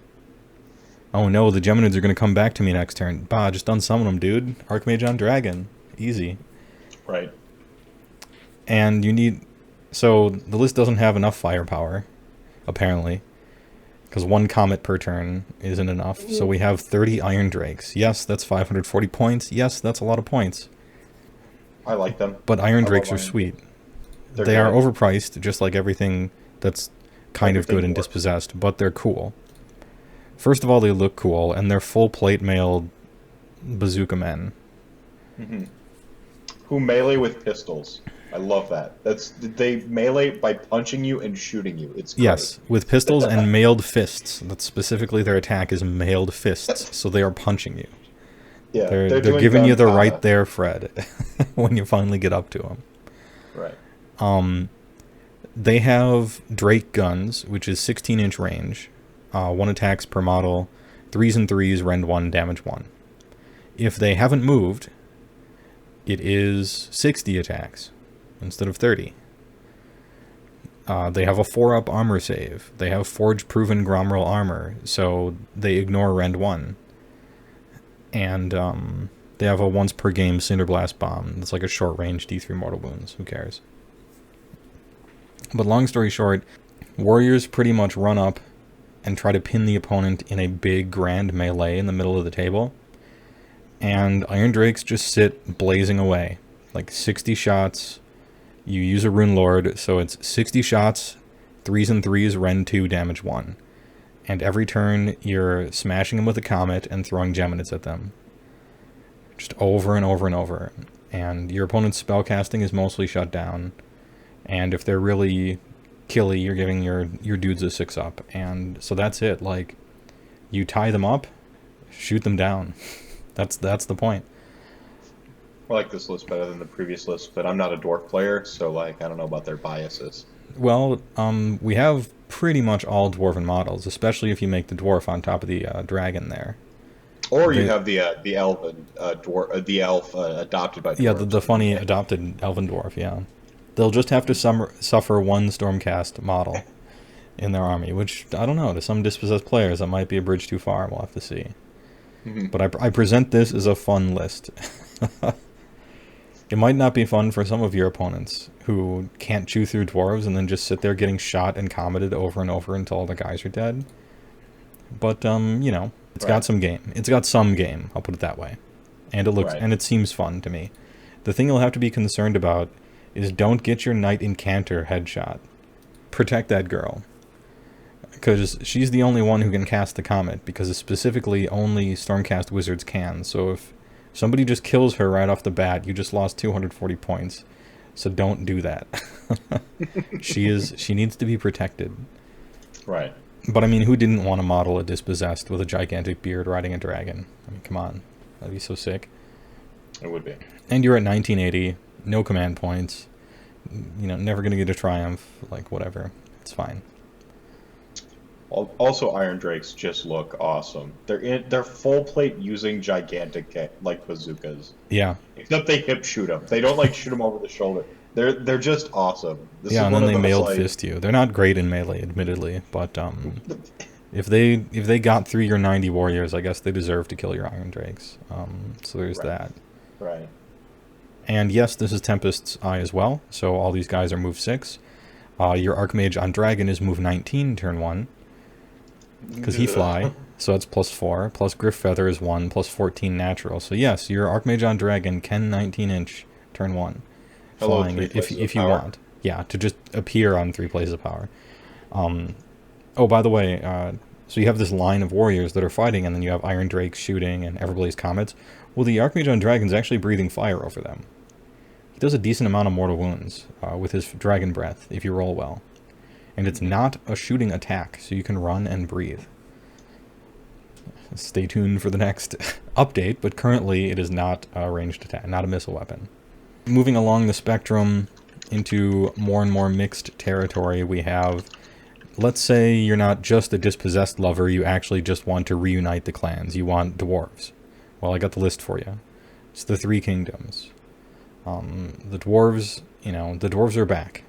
oh no, the Geminids are going to come back to me next turn, just unsummon them, dude. Archmage on Dragon. Easy. Right. And so the list doesn't have enough firepower, apparently, because 1 Comet per turn isn't enough. So we have 30 Iron Drakes. Yes, that's 540 points. Yes, that's a lot of points. I like them. But Iron Drakes are sweet. They are overpriced, just like everything that's kind of good in Dispossessed, but they're cool. First of all, they look cool, and they're full plate mailed bazooka men. Mm-hmm. Who melee with pistols. I love that. They melee by punching you and shooting you. It's great. Yes, with pistols and mailed fists. That's specifically their attack is mailed fists, so they are punching you. Yeah, they're giving you the right there, Fred, when you finally get up to them. Right. They have Drake guns, which is 16-inch range, 1 attacks per model, 3s and 3s, rend 1, damage 1. If they haven't moved, it is 60 attacks instead of 30. They have a 4-up armor save. They have forge-proven Gromrel armor, so they ignore rend 1. And they have a once-per-game Cinderblast bomb. It's like a short-range D3 mortal wounds. Who cares? But long story short, warriors pretty much run up and try to pin the opponent in a big, grand melee in the middle of the table. And Iron Drakes just sit blazing away. Like 60 shots. You use a Rune Lord, so it's 60 shots, 3s and 3s, rend 2, damage 1. And every turn, you're smashing them with a comet and throwing Geminids at them. Just over and over and over. And your opponent's spellcasting is mostly shut down. And if they're really killy, you're giving your dudes a 6-up. And so that's it. Like, you tie them up, shoot them down. That's the point. I like this list better than the previous list, but I'm not a dwarf player, so like I don't know about their biases. Well, we have pretty much all dwarven models, especially if you make the dwarf on top of the dragon there. Or you have the elven dwarf, the elf adopted by dwarves. Yeah, the funny adopted elven dwarf. Yeah, they'll just have to suffer one Stormcast model in their army, which I don't know. To some Dispossessed players, that might be a bridge too far. We'll have to see. Mm-hmm. But I present this as a fun list. It might not be fun for some of your opponents who can't chew through dwarves and then just sit there getting shot and commented over and over until all the guys are dead. But you know, it's got some game. It's got some game, I'll put it that way. And it looks and it seems fun to me. The thing you'll have to be concerned about is don't get your Knight Incanter headshot. Protect that girl. Because she's the only one who can cast the comet, because specifically only Stormcast wizards can. So if somebody just kills her right off the bat, you just lost 240 points. So don't do that. She needs to be protected. Right. But I mean, who didn't want to model a Dispossessed with a gigantic beard riding a dragon? I mean, come on. That'd be so sick. It would be. And you're at 1980, no command points. You know, never going to get a triumph, like whatever. It's fine. Also, Iron Drakes just look awesome. They're full plate using gigantic like bazookas. Yeah. Except they hip shoot them. They don't like shoot them over the shoulder. They're just awesome. This is and then they mailed fist you. They're not great in melee, admittedly, but if they got through your 90 warriors, I guess they deserve to kill your Iron Drakes. So there's that. Right. And yes, this is Tempest's Eye as well. So all these guys are move 6. Your Archmage on Dragon is move 19, turn 1. Because he fly, so that's +4, plus Griff Feather is 1, plus 14 natural. So yes, your Archmage on Dragon can 19-inch turn 1. Flying if you want. Yeah, to just appear on 3 places of power. Oh, by the way, so you have this line of warriors that are fighting, and then you have Iron Drakes shooting and Everblaze Comets. Well, the Archmage on Dragon's actually breathing fire over them. He does a decent amount of mortal wounds with his Dragon Breath, if you roll well. And it's not a shooting attack, so you can run and breathe. Stay tuned for the next update, but currently it is not a ranged attack, not a missile weapon. Moving along the spectrum into more and more mixed territory, we have, let's say you're not just a Dispossessed lover, you actually just want to reunite the clans. You want dwarves. Well, I got the list for you. It's the 3 kingdoms. The dwarves, you know, the dwarves are back.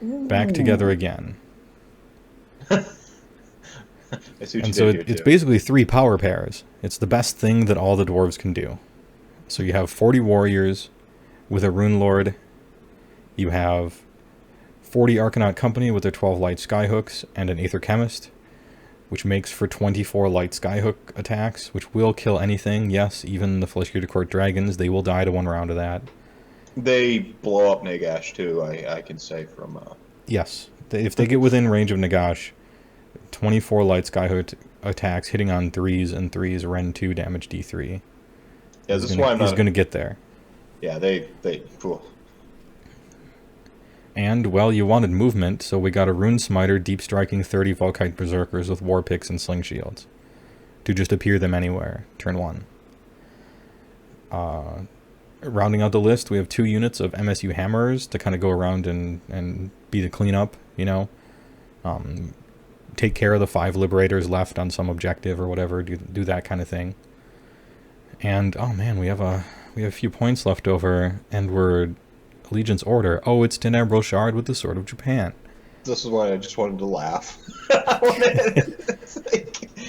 Back together again. And so it's basically 3 power pairs. It's the best thing that all the dwarves can do. So you have 40 warriors with a Rune Lord. You have 40 Arcanaut Company with their 12 light skyhooks and an Aether Chemist, which makes for 24 light skyhook attacks, which will kill anything. Yes, even the Fleshgear Court dragons, they will die to 1 round of that. They blow up Nagash too, I can say from... Yes, If they get within range of Nagash, 24 light skyhook attacks hitting on 3s and 3s, Ren 2 damage D3. Yeah, this is why I'm not... He's going to get there. Yeah, they cool. And, well, you wanted movement, so we got a Rune Smiter deep striking 30 Volkite Berserkers with War Picks and Sling Shields. To just appear them anywhere, turn 1. Rounding out the list, we have 2 units of MSU Hammers to kind of go around and be the cleanup, you know. Take care of the 5 Liberators left on some objective or whatever, do that kind of thing. And, oh man, we have a few points left over, and we're Allegiance Order. Oh, it's Tenebral Shard with the Sword of Japan. This is why I just wanted to laugh.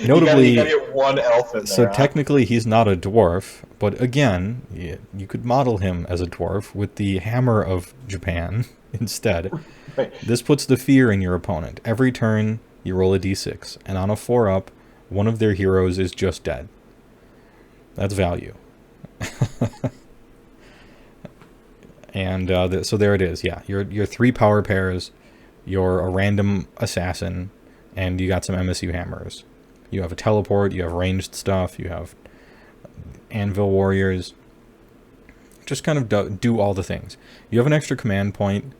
Notably, you gotta get one elf in there. So technically he's not a dwarf, but again, you could model him as a dwarf with the Hammer of Japan instead. Right. This puts the fear in your opponent. Every turn, you roll a d6, and on a 4-up, one of their heroes is just dead. That's value. And so there it is. Yeah, your 3 power pairs, you're a random assassin, and you got some MSU hammers. You have a teleport, you have ranged stuff, you have anvil warriors. Just kind of do all the things. You have an extra command point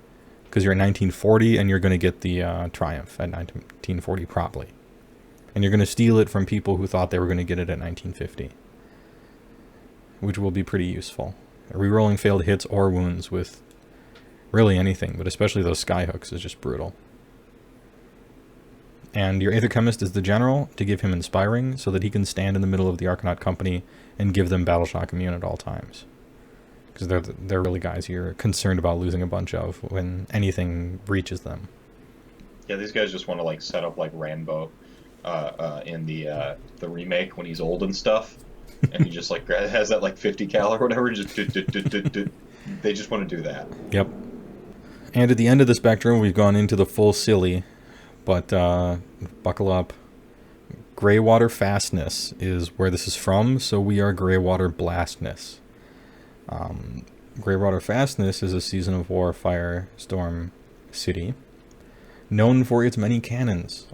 because you're at 1940, and you're going to get the Triumph at 1940 probably. And you're going to steal it from people who thought they were going to get it at 1950. Which will be pretty useful. Rerolling failed hits or wounds with really anything, but especially those skyhooks is just brutal. And your Aether Chemist is the general to give him Inspiring so that he can stand in the middle of the Arcanaut Company and give them Battle Shock immune at all times. Because they're really guys you're concerned about losing a bunch of when anything reaches them. Yeah, these guys just want to like set up like Rambo in the remake when he's old and stuff. And he just like has that like 50 cal or whatever. Just they just want to do that. Yep. And at the end of the spectrum, we've gone into the full silly, but buckle up. Greywater Fastness is where this is from, so we are Greywater Blastness. Greywater Fastness is a Season of War Firestorm city, known for its many cannons.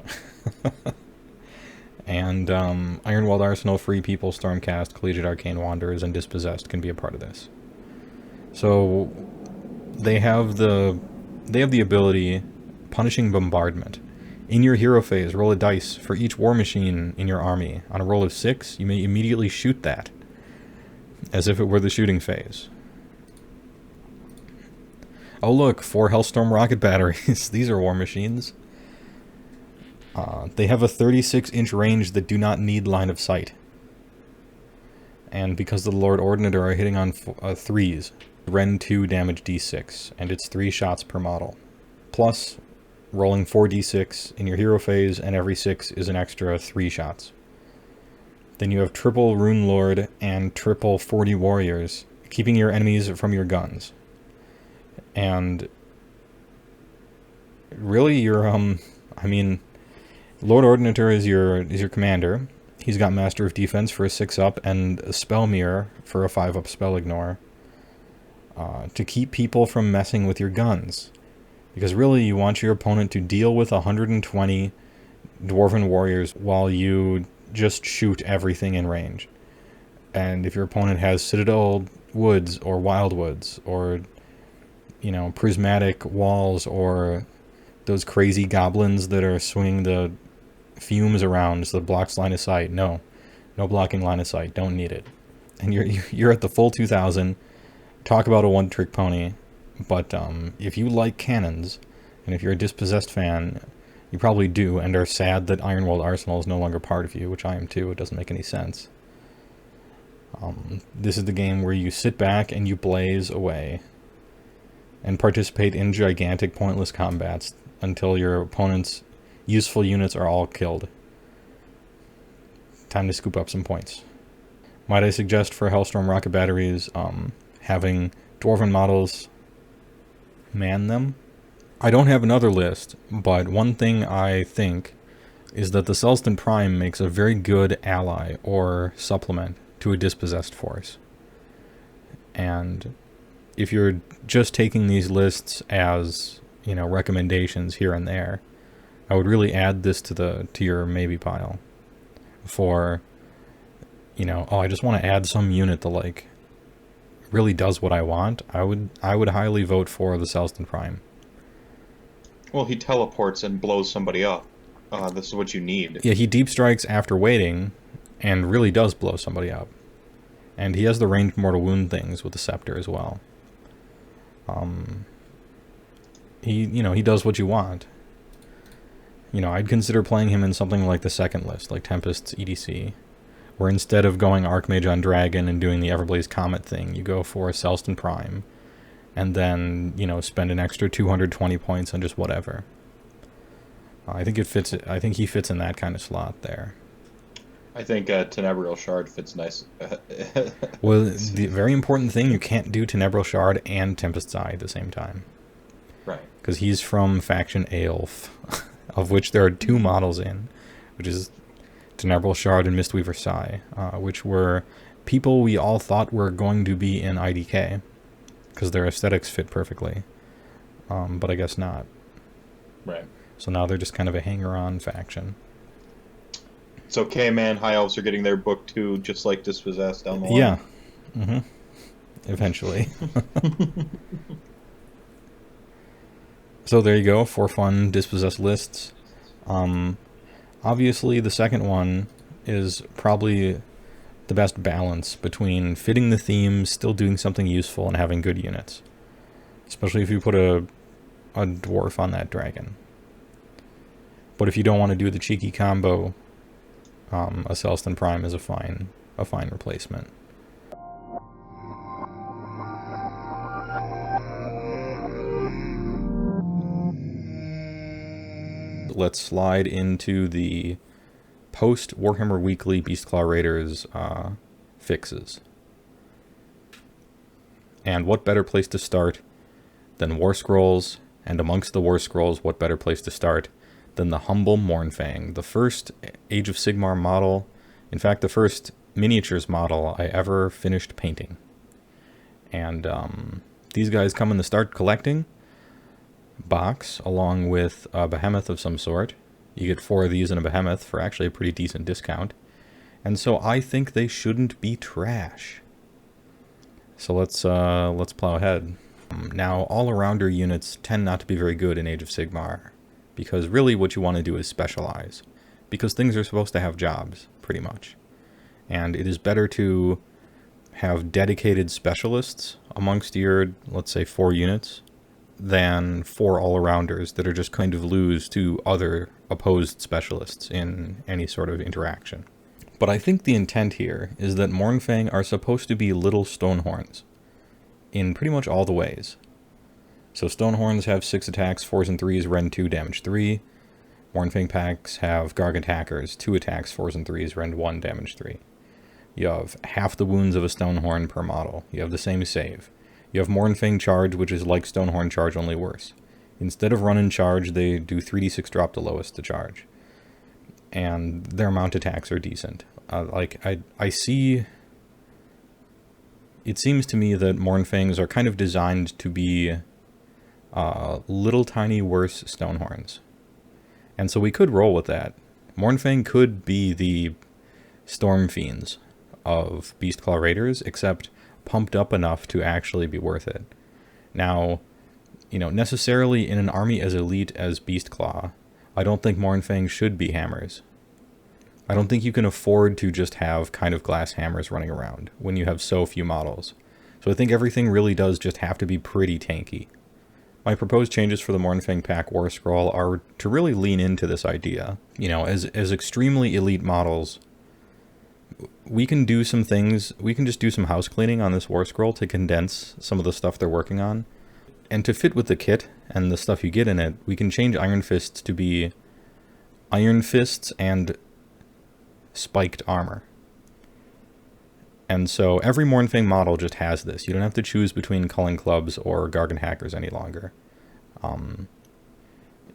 And Ironwalled Arsenal, Free People, Stormcast, Collegiate Arcane Wanderers, and Dispossessed can be a part of this. So they have the ability Punishing Bombardment. In your hero phase, roll a dice for each war machine in your army. On a roll of 6, you may immediately shoot that, as if it were the shooting phase. Oh look, 4 Hellstorm rocket batteries. These are war machines. They have a 36-inch range that do not need line of sight. And because the Lord Ordinator are hitting on 3s, Ren 2 damage d6, and it's 3 shots per model. Plus, rolling 4d6 in your hero phase, and every 6 is an extra 3 shots. Then you have triple Rune Lord and triple 40 Warriors, keeping your enemies from your guns. And really, Lord Ordinator is your commander. He's got Master of Defense for a 6-up and a Spell Mirror for a 5-up Spell Ignore. To keep people from messing with your guns. Because really, you want your opponent to deal with 120 Dwarven Warriors while you just shoot everything in range. And if your opponent has Citadel Woods or Wildwoods or, prismatic walls or those crazy goblins that are swinging the fumes around so that blocks line of sight. No blocking line of sight. Don't need it. And you're at the full 2000. Talk about a one-trick pony. But if you like cannons, and if you're a Dispossessed fan, you probably do, and are sad that Ironwalled Arsenal is no longer part of you, which I am too. It doesn't make any sense. This is the game where you sit back and you blaze away and participate in gigantic pointless combats until your opponent's useful units are all killed. Time to scoop up some points. Might I suggest for Hellstorm rocket batteries, having Dwarven models man them? I don't have another list, but one thing I think is that the Celston Prime makes a very good ally or supplement to a Dispossessed force. And if you're just taking these lists as recommendations here and there. I would really add this to your maybe pile for, I just want to add some unit that like really does what I want. I would highly vote for the Selston Prime. Well, he teleports and blows somebody up. This is what you need. Yeah, he deep strikes after waiting and really does blow somebody up. And he has the ranged mortal wound things with the scepter as well. He does what you want. I'd consider playing him in something like the second list, like Tempest's EDC, where instead of going Archmage on Dragon and doing the Everblaze Comet thing, you go for Selston Prime, and then, spend an extra 220 points on just whatever. I think he fits in that kind of slot there. I think Tenebrial Shard fits nice. Well, the very important thing, you can't do Tenebrial Shard and Tempest Eye at the same time. Right. Because he's from faction Aelf, of which there are 2 models in, which is Tenebrial Shard and Mistweaver Sai, which were people we all thought were going to be in IDK, because their aesthetics fit perfectly. But I guess not. Right. So now they're just kind of a hanger-on faction. It's okay, man. High Elves are getting their book too, just like Dispossessed down the line. Yeah. Mm-hmm. Eventually. So there you go, 4 fun Dispossessed lists. Obviously, the second one is probably the best balance between fitting the theme, still doing something useful, and having good units. Especially if you put a dwarf on that dragon. But if you don't want to do the cheeky combo, a Selston Prime is a fine replacement. Let's slide into the post Warhammer Weekly Beastclaw Raiders fixes. And what better place to start than warscrolls? And amongst the warscrolls, what better place to start than the humble Mournfang, the first Age of Sigmar model, in fact the first miniatures model I ever finished painting. And these guys come in the start collecting box along with a behemoth of some sort. You get 4 of these in a behemoth for actually a pretty decent discount. And so I think they shouldn't be trash. So let's plow ahead. Now, all-arounder units tend not to be very good in Age of Sigmar, because really what you want to do is specialize, because things are supposed to have jobs, pretty much. And it is better to have dedicated specialists amongst your, let's say, 4 units, than 4 all-arounders that are just kind of lose to other opposed specialists in any sort of interaction. But I think the intent here is that Mournfang are supposed to be little Stonehorns in pretty much all the ways. So Stonehorns have 6 attacks, 4s and 3s, Rend 2, damage 3. Mournfang packs have Gargant Hackers, 2 attacks, 4s and 3s, Rend 1, damage 3. You have half the wounds of a Stonehorn per model. You have the same save. You have Mournfang Charge, which is like Stonehorn Charge, only worse. Instead of run and charge, they do 3d6 drop the lowest to charge. And their mount attacks are decent. I see... It seems to me that Mournfangs are kind of designed to be little tiny worse Stonehorns. And so we could roll with that. Mournfang could be the Storm Fiends of Beastclaw Raiders, except pumped up enough to actually be worth it. Now, necessarily in an army as elite as Beastclaw, I don't think Mournfang should be hammers. I don't think you can afford to just have kind of glass hammers running around when you have so few models. So I think everything really does just have to be pretty tanky. My proposed changes for the Mournfang pack War Scroll are to really lean into this idea. As extremely elite models, we can do some things, we can just do some house cleaning on this War Scroll to condense some of the stuff they're working on. And to fit with the kit and the stuff you get in it, we can change Iron Fists to be Iron Fists and spiked armor. And so every Mournfang model just has this. You don't have to choose between Culling Clubs or Gargant Hackers any longer.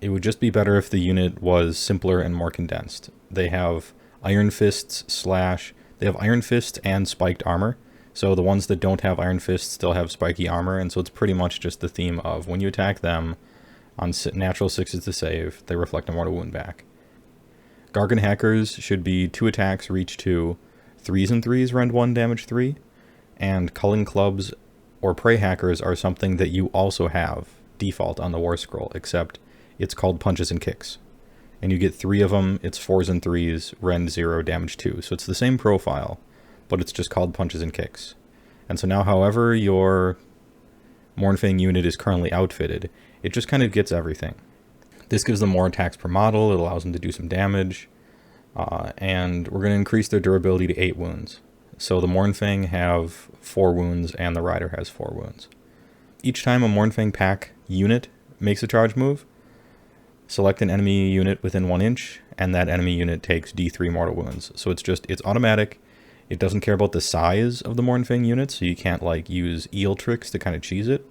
It would just be better if the unit was simpler and more condensed. They have Iron Fists they have Iron Fists and spiked armor. So the ones that don't have Iron Fists still have spiky armor, and so it's pretty much just the theme of when you attack them, On natural 6s to save, they reflect a mortal wound back. Gargan Hackers should be 2 attacks, reach 2, 3s and 3s, rend 1, damage 3. And Culling Clubs or Prey Hackers are something that you also have default on the War Scroll, except it's called Punches and Kicks. And you get 3 of them, it's 4s and 3s, rend 0, damage 2. So it's the same profile, but it's just called Punches and Kicks. And so now however your Mournfang unit is currently outfitted, it just kind of gets everything. This gives them more attacks per model, it allows them to do some damage, and we're going to increase their durability to 8 wounds. So the Mournfang have 4 wounds and the Rider has 4 wounds. Each time a Mournfang pack unit makes a charge move, select an enemy unit within 1 inch, and that enemy unit takes D3 mortal wounds. So it's automatic. It doesn't care about the size of the Mournfang unit, so you can't like use eel tricks to kind of cheese it.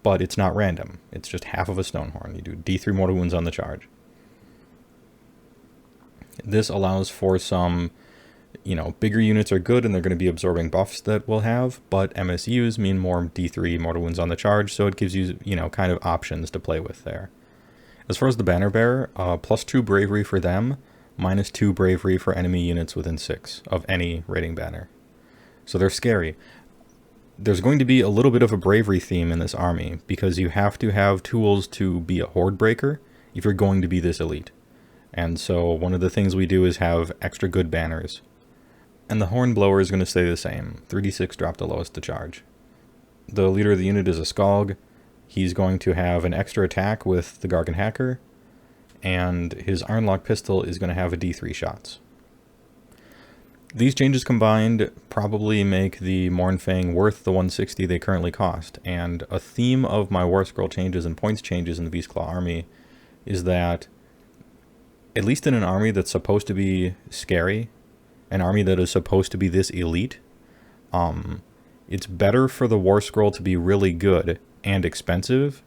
But it's not random. It's just half of a Stonehorn. You do D3 mortal wounds on the charge. This allows for some, bigger units are good and they're going to be absorbing buffs that we'll have, but MSUs mean more D3 mortal wounds on the charge, so it gives you, kind of options to play with there. As far as the Banner Bearer, +2 bravery for them, -2 bravery for enemy units within 6 of any rating banner. So they're scary. There's going to be a little bit of a bravery theme in this army, because you have to have tools to be a horde breaker if you're going to be this elite. And so one of the things we do is have extra good banners. And the Hornblower is going to stay the same. 3d6 drop the lowest to charge. The leader of the unit is a Skalg. He's going to have an extra attack with the Gargan Hacker, and his Ironlock pistol is going to have a D3 shots. These changes combined probably make the Mournfang worth the 160 they currently cost, and a theme of my War Scroll changes and points changes in the Beastclaw army is that, at least in an army that's supposed to be scary, an army that is supposed to be this elite, it's better for the War Scroll to be really good and expensive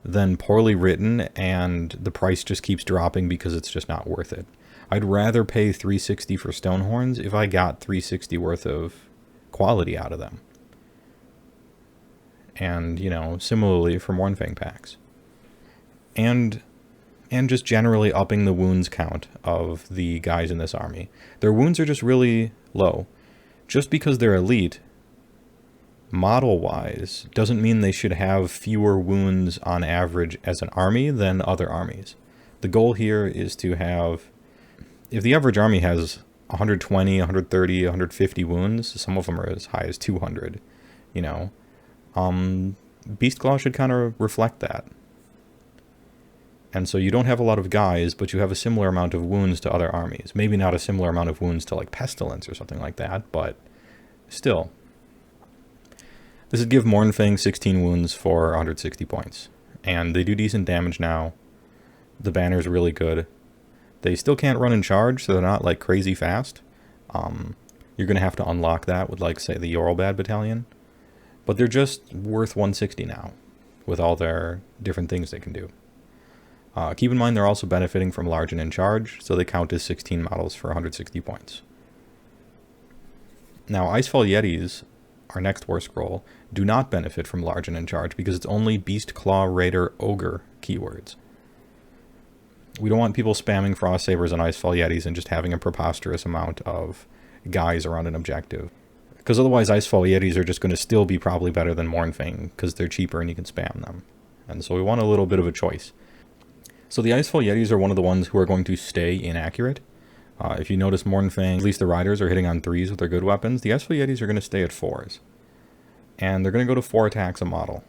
than poorly written and the price just keeps dropping because it's just not worth it. I'd rather pay 360 for Stonehorns if I got 360 worth of quality out of them. And, similarly for Mournfang packs. And just generally upping the wounds count of the guys in this army. Their wounds are just really low. Just because they're elite, model-wise, doesn't mean they should have fewer wounds on average as an army than other armies. The goal here is to have... If the average army has 120, 130, 150 wounds, some of them are as high as 200, Beastclaw should kind of reflect that. And so you don't have a lot of guys, but you have a similar amount of wounds to other armies. Maybe not a similar amount of wounds to like Pestilence or something like that, but still. This would give Mournfang 16 wounds for 160 points. And they do decent damage now. The banner's really good. They still can't run and charge, so they're not like crazy fast. You're going to have to unlock that with, like, say, the Yorlbad Battalion. But they're just worth 160 now, with all their different things they can do. Keep in mind they're also benefiting from large and in charge, so they count as 16 models for 160 points. Now, Icefall Yetis, our next War Scroll, do not benefit from large and in charge because it's only Beastclaw Raider Ogre keywords. We don't want people spamming Frost Sabers and Icefall Yetis and just having a preposterous amount of guys around an objective. Because otherwise Icefall Yetis are just going to still be probably better than Mournfang because they're cheaper and you can spam them. And so we want a little bit of a choice. So the Icefall Yetis are one of the ones who are going to stay inaccurate. If you notice Mournfang, at least the Riders are hitting on 3s with their good weapons. The Icefall Yetis are going to stay at 4s. And they're going to go to 4 attacks a model.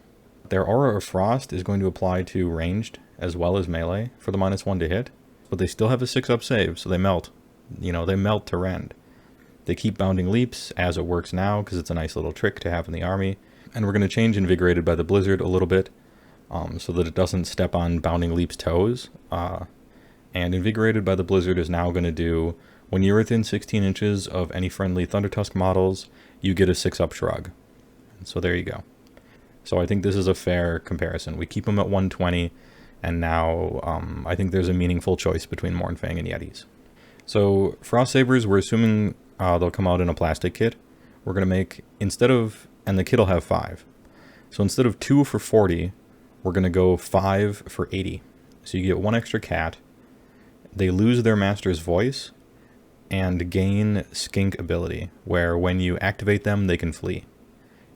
Their Aura of Frost is going to apply to ranged as well as melee for the -1 to hit, but they still have a 6-up save, so they melt. They melt to rend. They keep bounding leaps as it works now because it's a nice little trick to have in the army, and we're going to change Invigorated by the Blizzard a little bit so that it doesn't step on Bounding Leap's toes. And Invigorated by the Blizzard is now going to do, when you're within 16 inches of any friendly Thundertusk models, you get a 6-up shrug. So there you go. So I think this is a fair comparison. We keep them at 120, and now I think there's a meaningful choice between Mournfang and Yetis. So Frost Sabers, we're assuming they'll come out in a plastic kit. We're going to make, and the kit will have 5. So instead of 2 for 40, we're going to go 5 for 80. So you get 1 extra cat. They lose their master's voice and gain skink ability, where when you activate them, they can flee.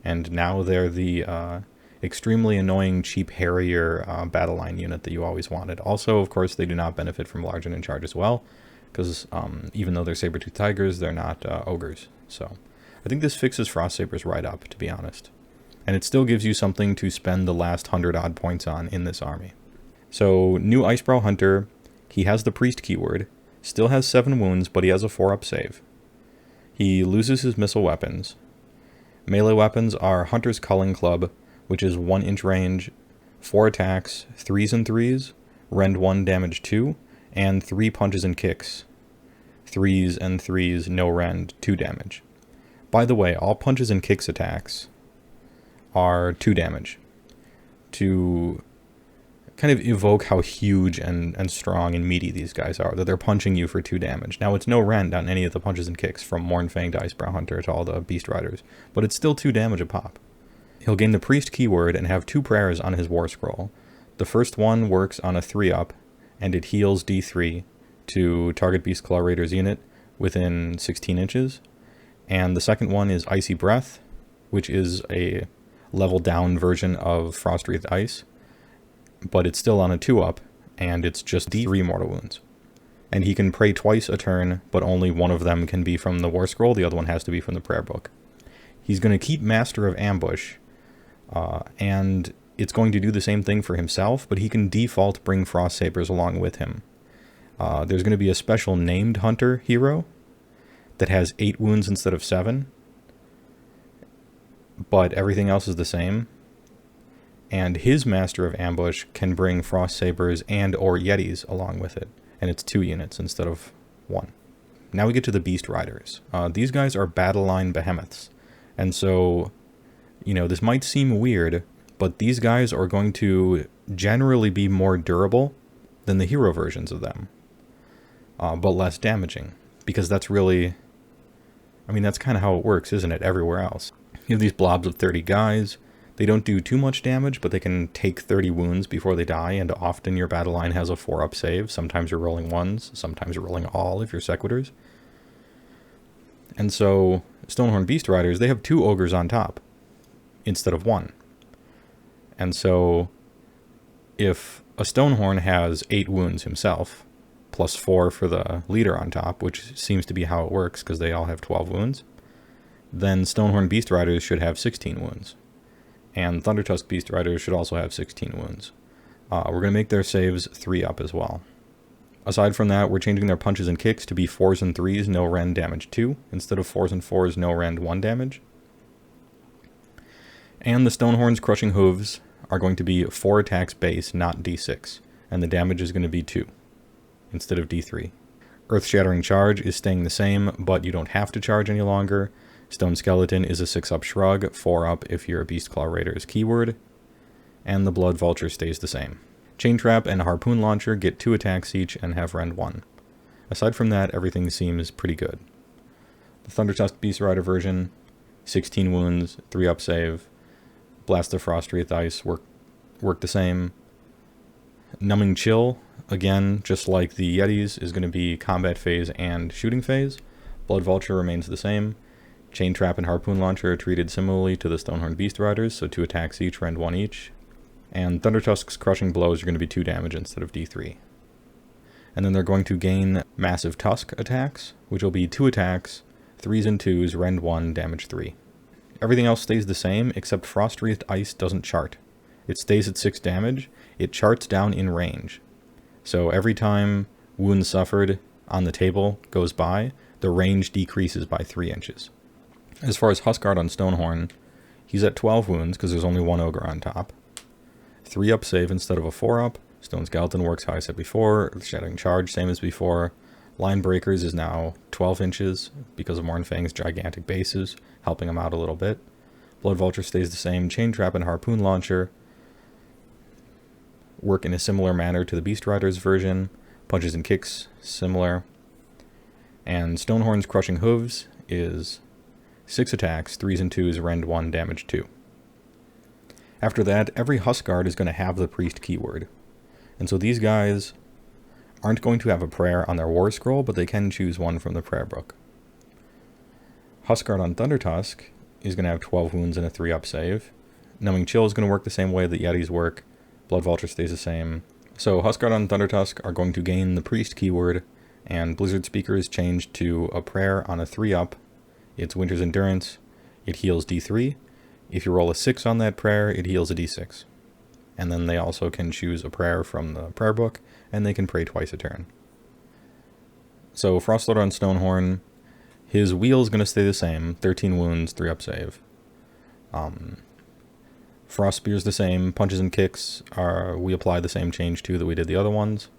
And now they're the extremely annoying cheap Harrier battle line unit that you always wanted. Also, of course, they do not benefit from large and in charge as well, because even though they're saber-tooth tigers, they're not ogres. So I think this fixes Frost Sabers right up, to be honest. And it still gives you something to spend the last 100 odd points on in this army. So, new Icebrow Hunter, he has the Priest keyword, still has 7 wounds, but he has a 4-up save. He loses his missile weapons. Melee weapons are Hunter's Culling Club, which is 1-inch range, 4 attacks, 3s and 3s, rend 1, damage 2, and 3 punches and kicks. 3s and 3s, no rend, 2 damage. By the way, all punches and kicks attacks are 2 damage. To kind of evoke how huge and strong and meaty these guys are, that they're punching you for 2 damage. Now, it's no rend on any of the punches and kicks, from Mournfang to Icebrow Hunter to all the Beast Riders, but it's still 2 damage a pop. He'll gain the Priest keyword and have 2 prayers on his War Scroll. The first one works on a 3-up, and it heals D3 to target Beastclaw Raiders unit within 16 inches. And the second one is Icy Breath, which is a level down version of Frost Wreathed Ice, but it's still on a 2-up, and it's just D3 mortal wounds. And he can pray twice a turn, but only one of them can be from the War Scroll, the other one has to be from the prayer book. He's going to keep Master of Ambush, and it's going to do the same thing for himself, but he can default bring Frost Sabers along with him. There's going to be a special named Hunter hero that has 8 wounds instead of 7, but everything else is the same. And his Master of Ambush can bring Frost Sabers and or Yetis along with it, and it's 2 units instead of 1. Now we get to the Beast Riders. These guys are battle line behemoths, and so, you know, this might seem weird, but these guys are going to generally be more durable than the hero versions of them, but less damaging, because that's really, I mean, that's kind of how it works, isn't it, everywhere else. You have these blobs of 30 guys. They don't do too much damage, but they can take 30 wounds before they die, and often your battle line has a 4-up save. Sometimes you're rolling 1s, sometimes you're rolling all if you're Sequitors. And so, Stonehorn Beast Riders, they have 2 ogres on top, instead of 1. And so, if a Stonehorn has 8 wounds himself, plus 4 for the leader on top, which seems to be how it works, because they all have 12 wounds, then Stonehorn Beast Riders should have 16 wounds. And Thundertusk Beast Riders should also have 16 wounds. We're going to make their saves 3-up as well. Aside from that, we're changing their punches and kicks to be 4s and 3s, no rend, damage 2, instead of 4s and 4s, no rend, 1 damage. And the Stonehorn's Crushing Hooves are going to be 4 attacks base, not D6, and the damage is going to be 2, instead of D3. Earth Shattering Charge is staying the same, but you don't have to charge any longer. Stone Skeleton is a 6-up shrug, 4-up if you're a Beastclaw Raiders keyword, and the Blood Vulture stays the same. Chain Trap and Harpoon Launcher get 2 attacks each and have rend 1. Aside from that, everything seems pretty good. The Thundertusk Beast Rider version, 16 wounds, 3-up save. Blast of Frost Wreathed Ice work the same. Numbing Chill, again, just like the Yetis, is going to be combat phase and shooting phase. Blood Vulture remains the same. Chain Trap and Harpoon Launcher are treated similarly to the Stonehorn Beast Riders, so 2 attacks each, rend 1 each. And Thundertusk's Crushing Blows are going to be 2 damage instead of D3. And then they're going to gain Massive Tusk attacks, which will be 2 attacks, 3s and 2s, rend 1, damage 3. Everything else stays the same, except Frost Wreathed Ice doesn't chart. It stays at 6 damage, it charts down in range. So every time wounds suffered on the table goes by, the range decreases by 3 inches. As far as Huskard on Stonehorn, he's at 12 wounds because there's only 1 ogre on top. 3-up save instead of a 4-up. Stone Skeleton works how I said before. Shattering Charge, same as before. Line Breakers is now 12 inches because of Mournfang's gigantic bases, helping him out a little bit. Blood Vulture stays the same. Chain Trap and Harpoon Launcher work in a similar manner to the Beast Riders version. Punches and kicks, similar. And Stonehorn's Crushing Hooves is 6 attacks, 3s and 2s, rend 1, damage 2. After that, every Huskard is going to have the priest keyword. And so these guys aren't going to have a prayer on their war scroll, but they can choose one from the prayer book. Huskard on Thundertusk is going to have 12 wounds and a 3-up save. Numbing Chill is going to work the same way that Yetis work. Blood Vulture stays the same. So Huskard on Thundertusk are going to gain the priest keyword, and Blizzard Speaker is changed to a prayer on a 3-up. It's Winter's Endurance. It heals D3. If you roll a 6 on that prayer, it heals a D6. And then they also can choose a prayer from the prayer book, and they can pray twice a turn. So Frostlord on Stonehorn, his wheel is going to stay the same, 13 wounds, 3-up save. Frost Spear's the same, punches and kicks we apply the same change to that we did the other ones.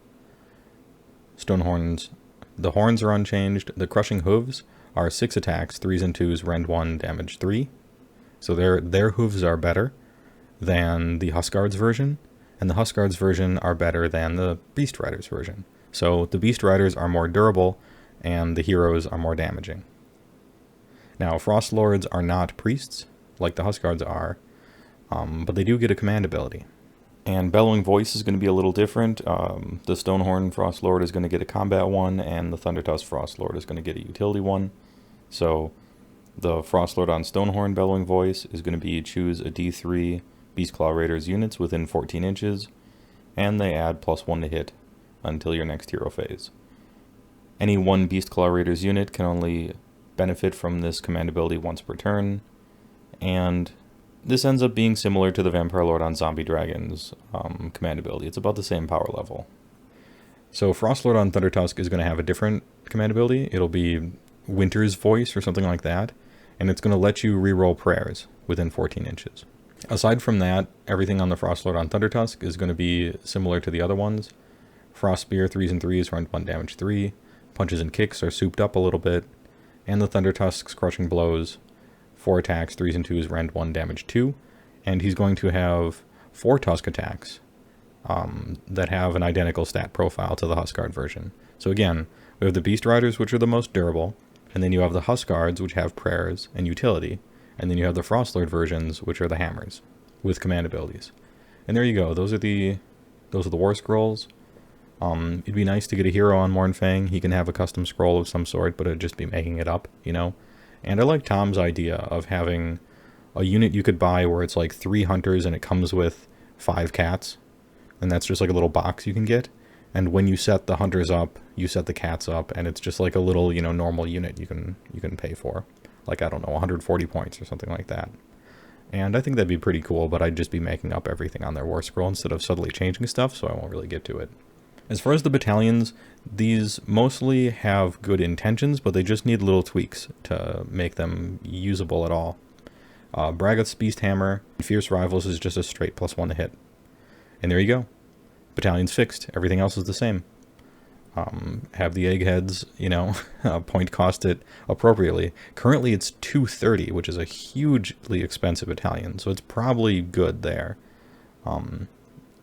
Stonehorns, the horns are unchanged. The Crushing Hooves are 6 attacks, 3s and 2s, rend 1, damage 3. So their hooves are better than the Huskard's version, and the Huskard's version are better than the Beast Riders version. So the Beast Riders are more durable, and the heroes are more damaging. Now, Frost Lords are not priests, like the Huskards are, but they do get a command ability. And Bellowing Voice is going to be a little different. The Stonehorn Frost Lord is going to get a combat one, and the Thundertusk Frost Lord is going to get a utility one. So the Frost Lord on Stonehorn Bellowing Voice is going to be choose a D3 Beastclaw Raiders units within 14 inches, and they add +1 to hit until your next hero phase. Any one Beastclaw Raiders unit can only benefit from this command ability once per turn, and this ends up being similar to the Vampire Lord on Zombie Dragons command ability. It's about the same power level. So Frostlord on Thundertusk is going to have a different command ability. It'll be Winter's Voice or something like that, and it's going to let you reroll prayers within 14 inches. Aside from that, everything on the Frostlord on Thundertusk is going to be similar to the other ones. Frost Spear, 3s and 3s, rend 1, damage 3. Punches and kicks are souped up a little bit. And the Thundertusk's Crushing Blows, 4 attacks, 3s and 2s, rend 1, damage 2. And he's going to have 4 Tusk attacks that have an identical stat profile to the Huskard version. So again, we have the Beast Riders, which are the most durable, and then you have the Huskards, which have prayers and utility, and then you have the Frostlord versions, which are the hammers, with command abilities. And there you go, those are the war scrolls. It'd be nice to get a hero on Mournfang. He can have a custom scroll of some sort, but it'd just be making it up, you know? And I like Tom's idea of having a unit you could buy where it's like 3 hunters and it comes with 5 cats. And that's just like a little box you can get. And when you set the hunters up, you set the cats up, and it's just like a little, you know, normal unit you can pay for. Like, I don't know, 140 points or something like that. And I think that'd be pretty cool, but I'd just be making up everything on their war scroll instead of subtly changing stuff, so I won't really get to it. As far as the battalions, these mostly have good intentions, but they just need little tweaks to make them usable at all. Bragath's Beast Hammer, Fierce Rivals is just a straight +1 to hit. And there you go. Battalion's fixed. Everything else is the same. Have the eggheads, you know, point cost it appropriately. Currently it's 230, which is a hugely expensive battalion, so it's probably good there.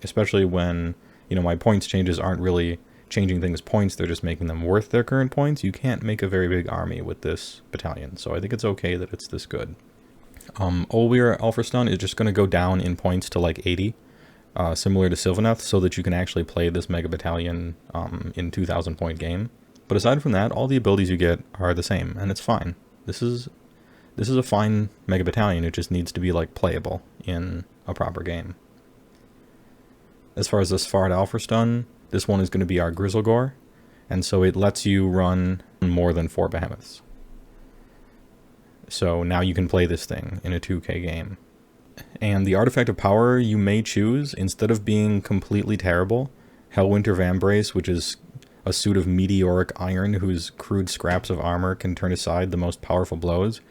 Especially when, you know, my points changes aren't really changing things points, they're just making them worth their current points. You can't make a very big army with this battalion, so I think it's okay that it's this good. Olweir Alfrestun is just going to go down in points to like 80. Similar to Sylvaneth, so that you can actually play this Mega Battalion in 2,000 point game. But aside from that, all the abilities you get are the same, and it's fine. This is a fine Mega Battalion, it just needs to be like playable in a proper game. As far as the Sfard Alfrestun, this one is going to be our Grizzlegore, and so it lets you run more than 4 behemoths. So now you can play this thing in a 2K game. And the artifact of power you may choose, instead of being completely terrible, Hellwinter Vambrace, which is a suit of meteoric iron whose crude scraps of armor can turn aside the most powerful blows.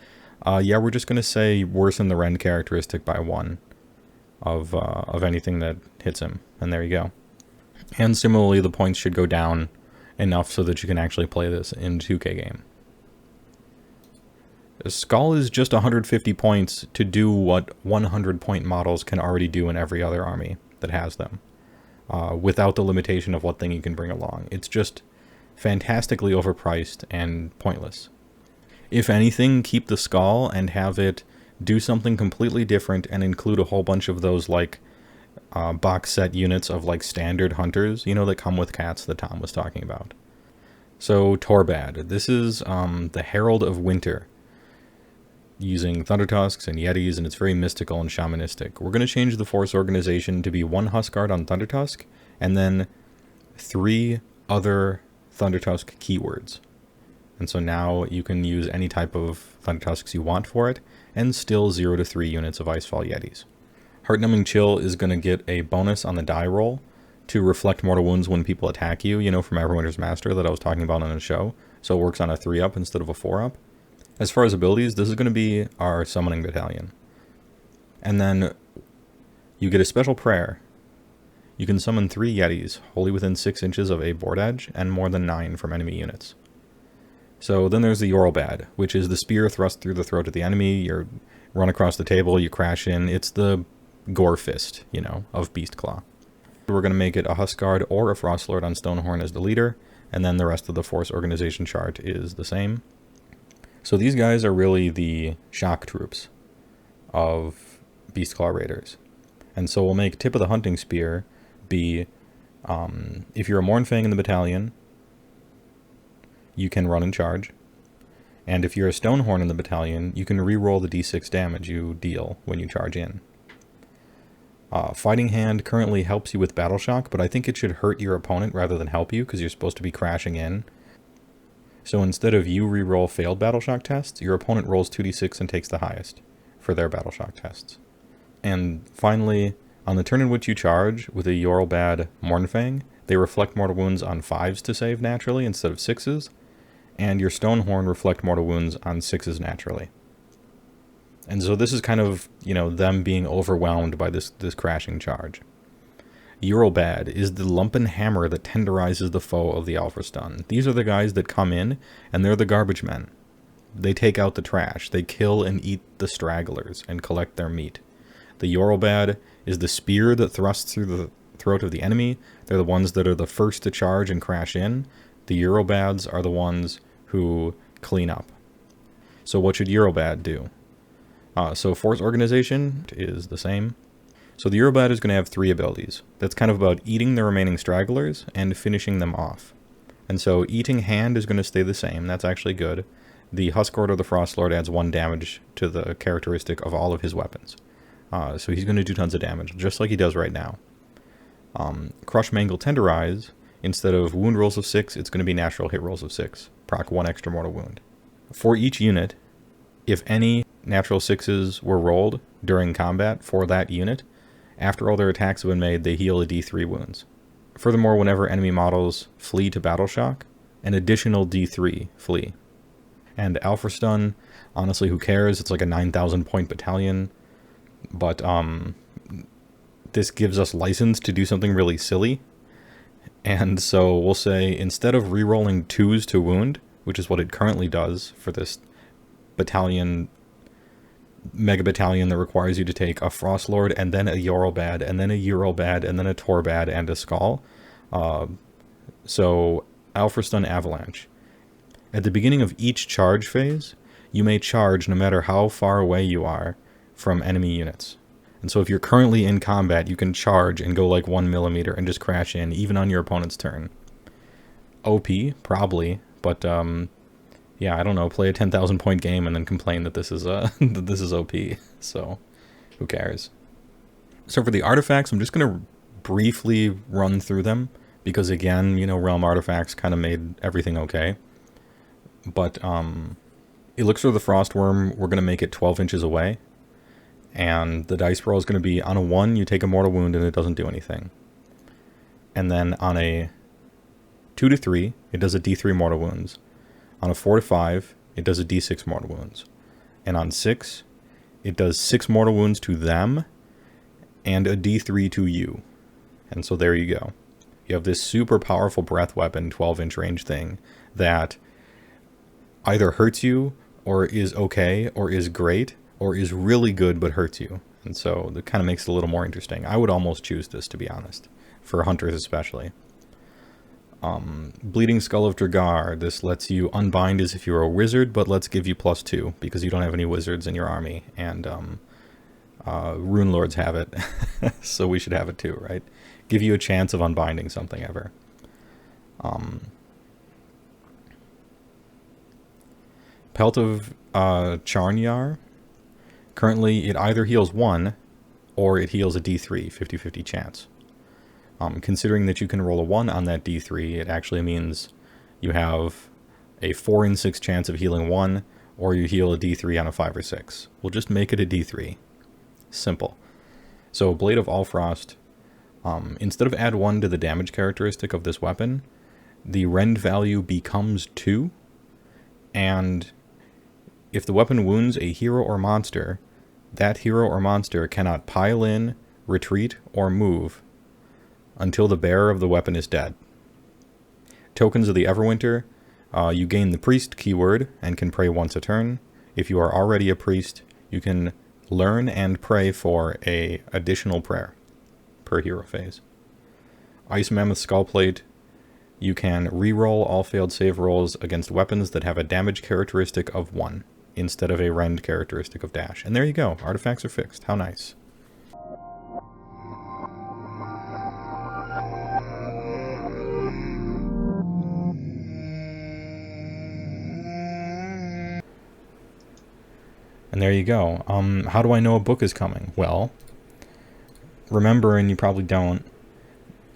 Yeah, we're just going to say worsen the rend characteristic by 1 of anything that hits him. And there you go. And similarly, the points should go down enough so that you can actually play this in a 2K game. Skull is just 150 points to do what 100 point models can already do in every other army that has them, without the limitation of what thing you can bring along. It's just fantastically overpriced and pointless. If anything, keep the Skull and have it do something completely different and include a whole bunch of those, like, box set units of, like, standard hunters, you know, that come with cats that Tom was talking about. So, Torbad. This is the Herald of Winter, using Thundertusks and Yetis, and it's very mystical and shamanistic. We're going to change the force organization to be 1 Huskard on Thundertusk, and then 3 other Thundertusk keywords. And so now you can use any type of Thundertusks you want for it, and still 0 to 3 units of Icefall Yetis. Heartnumbing Chill is going to get a bonus on the die roll to reflect mortal wounds when people attack you, you know, from Everwinter's Master that I was talking about on the show. So it works on a 3-up instead of a 4-up. As far as abilities, this is going to be our Summoning Battalion. And then you get a special prayer. You can summon 3 Yetis, wholly within 6 inches of a board edge, and more than 9 from enemy units. So then there's the Yorlbad, which is the spear thrust through the throat of the enemy. You run across the table, you crash in. It's the Gore Fist, you know, of Beastclaw. We're going to make it a Huskard or a Frostlord on Stonehorn as the leader, and then the rest of the force organization chart is the same. So these guys are really the shock troops of Beastclaw Raiders. And so we'll make Tip of the Hunting Spear be, if you're a Mournfang in the battalion, you can run and charge. And if you're a Stonehorn in the battalion, you can re-roll the d6 damage you deal when you charge in. Fighting Hand currently helps you with Battle Shock, but I think it should hurt your opponent rather than help you, because you're supposed to be crashing in. So instead of you re-roll failed Battle Shock tests, your opponent rolls 2d6 and takes the highest for their Battle Shock tests. And finally, on the turn in which you charge with a Yorlbad Mournfang, they reflect mortal wounds on 5s to save naturally instead of 6s, and your Stonehorn reflect mortal wounds on 6s naturally. And so this is kind of, you know, them being overwhelmed by this crashing charge. Yorlbad is the lumpen hammer that tenderizes the foe of the Alfrestun. These are the guys that come in, and they're the garbage men. They take out the trash. They kill and eat the stragglers and collect their meat. The Yorlbad is the spear that thrusts through the throat of the enemy. They're the ones that are the first to charge and crash in. The Eurobads are the ones who clean up. So what should Yorlbad do? So force organization is the same. So the Eurobad is going to have 3 abilities. That's kind of about eating the remaining stragglers and finishing them off. And so eating hand is going to stay the same. That's actually good. The Huskard or the Frostlord adds 1 damage to the characteristic of all of his weapons. So he's going to do tons of damage, just like he does right now. Crush, Mangle, Tenderize, instead of wound rolls of 6, it's going to be natural hit rolls of 6. Proc 1 extra mortal wound. For each unit, if any natural 6s were rolled during combat for that unit, after all their attacks have been made, they heal a d3 wounds. Furthermore, whenever enemy models flee to Battle Shock, an additional d3 flee. And Alfrestun, honestly, who cares? It's like a 9,000 point battalion. But this gives us license to do something really silly. And so we'll say, instead of re-rolling 2s to wound, which is what it currently does for this battalion, mega battalion that requires you to take a Frostlord and then a Yorlbad and then a Eurobad and then a Torbad and a Skull. So Alfrestun Avalanche. At the beginning of each charge phase, you may charge no matter how far away you are from enemy units. And so if you're currently in combat, you can charge and go like 1 millimeter and just crash in, even on your opponent's turn. OP, probably, but yeah, I don't know, play a 10,000 point game and then complain that this is that this is OP. So, who cares? So for the artifacts, I'm just going to briefly run through them, because again, you know, Realm artifacts kind of made everything okay. But Elixir of the Frostworm, we're going to make it 12 inches away. And the dice roll is going to be, on a 1, you take a mortal wound and it doesn't do anything. And then on a 2 to 3, it does a d3 mortal wounds. On a 4 to 5, it does a d6 mortal wounds. And on 6, it does 6 mortal wounds to them and a d3 to you. And so there you go. You have this super powerful breath weapon, 12-inch range thing, that either hurts you, or is okay, or is great, or is really good but hurts you. And so that kind of makes it a little more interesting. I would almost choose this, to be honest, for hunters especially. Bleeding Skull of Dragar. This lets you unbind as if you're a wizard, but let's give you +2 because you don't have any wizards in your army. And Rune Lords have it, so we should have it too, right? Give you a chance of unbinding something ever. Pelt of Charnyar. Currently, it either heals 1 or it heals a D3, 50-50 chance. Considering that you can roll a 1 on that D3, it actually means you have a 4 in 6 chance of healing 1, or you heal a D3 on a 5 or 6. We'll just make it a D3. Simple. So, Blade of Allfrost, instead of add 1 to the damage characteristic of this weapon, the rend value becomes 2, and if the weapon wounds a hero or monster, that hero or monster cannot pile in, retreat, or move until the bearer of the weapon is dead. Tokens of the Everwinter, you gain the Priest keyword and can pray once a turn. If you are already a Priest, you can learn and pray for a additional prayer per hero phase. Ice Mammoth Skullplate, you can reroll all failed save rolls against weapons that have a damage characteristic of 1 instead of a rend characteristic of dash. And there you go. Artifacts are fixed. How nice. And there you go. How do I know a book is coming? Well, remember, and you probably don't,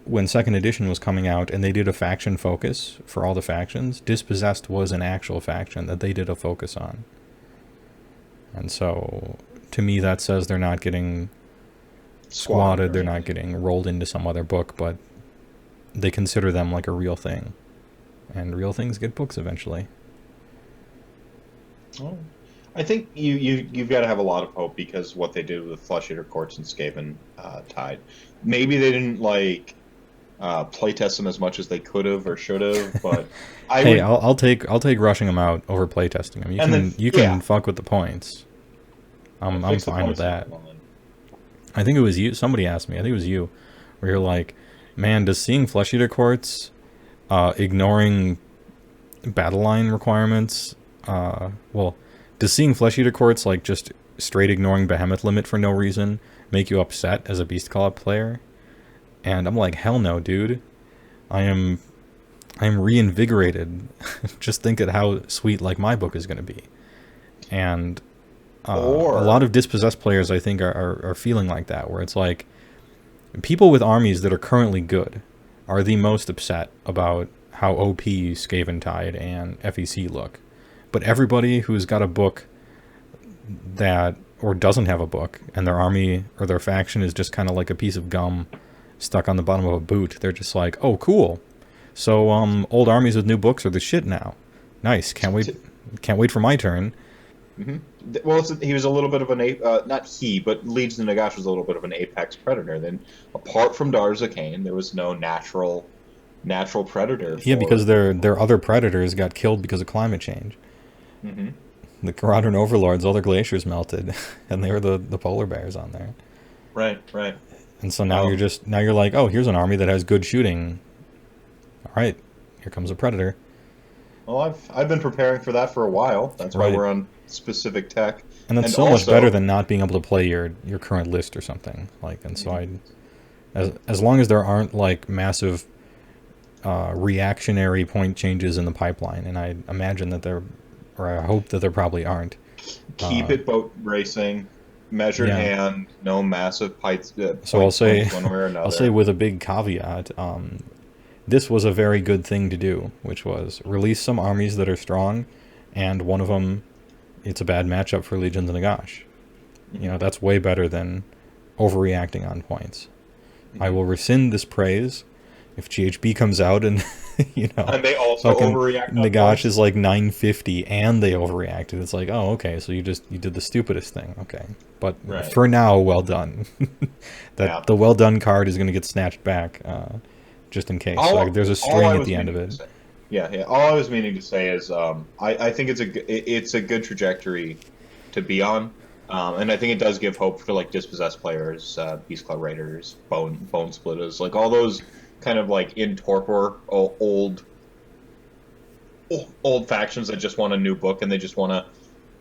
when 2nd edition was coming out and they did a faction focus for all the factions, Dispossessed was an actual faction that they did a focus on. And so, to me, that says they're not getting squatted, they're not getting rolled into some other book, but they consider them like a real thing. And real things get books eventually. Oh. I think you've got to have a lot of hope because what they did with Flesh Eater Courts and Skaven Tide. Maybe they didn't playtest them as much as they could have or should have, but I'll take rushing them out over playtesting them. You can fuck with the points. I'm fine with that. I think it was you. Somebody asked me. I think it was you, where you're like, "Man, does seeing Flesh Eater Courts, ignoring battle line requirements, does seeing Flesh Eater Courts, like just straight ignoring Behemoth limit for no reason, make you upset as a Beastclaw player?" And I'm like, hell no, dude. I am reinvigorated. Just think at how sweet like my book is going to be. And a lot of Dispossessed players, I think, are feeling like that, where it's like people with armies that are currently good are the most upset about how OP Skaven Tide and FEC look. But everybody who's got a book that, or doesn't have a book, and their army or their faction is just kind of like a piece of gum stuck on the bottom of a boot, they're just like, oh, cool. So, old armies with new books are the shit now. Nice. Can't wait for my turn. Mm-hmm. Well, he was a little bit of an not he, but Legion of Nagash was a little bit of an apex predator. Then, apart from Darza Kane, there was no natural predator. Yeah, because their other predators got killed because of climate change. Mm-hmm. The Karadan Overlords, all their glaciers melted, and they were the polar bears on there. Right. And so now you're like, oh, here's an army that has good shooting. All right, here comes a predator. Well, I've been preparing for that for a while. That's why we're on specific tech. And that's so much better than not being able to play your current list or something. So as long as there aren't like massive reactionary point changes in the pipeline, and I imagine that I hope that there probably aren't. Keep it boat racing, measured hand, no massive points. So I'll say, one way or another. I'll say with a big caveat, this was a very good thing to do, which was release some armies that are strong, and one of them, it's a bad matchup for Legions of Nagash. That's way better than overreacting on points. I will rescind this praise if GHB comes out and and they also overreact. Nagash is like 950 and they overreacted. It's like, oh, okay, so you did the stupidest thing. Okay, but for now, well done. The well done card is going to get snatched back, just in case. There's a string at the end of it. Yeah. All I was meaning to say is, I think it's a good trajectory to be on, and I think it does give hope for like Dispossessed players, Beastclaw Raiders, Bone Splitters, like all those kind of like in torpor, old factions that just want a new book and they just want to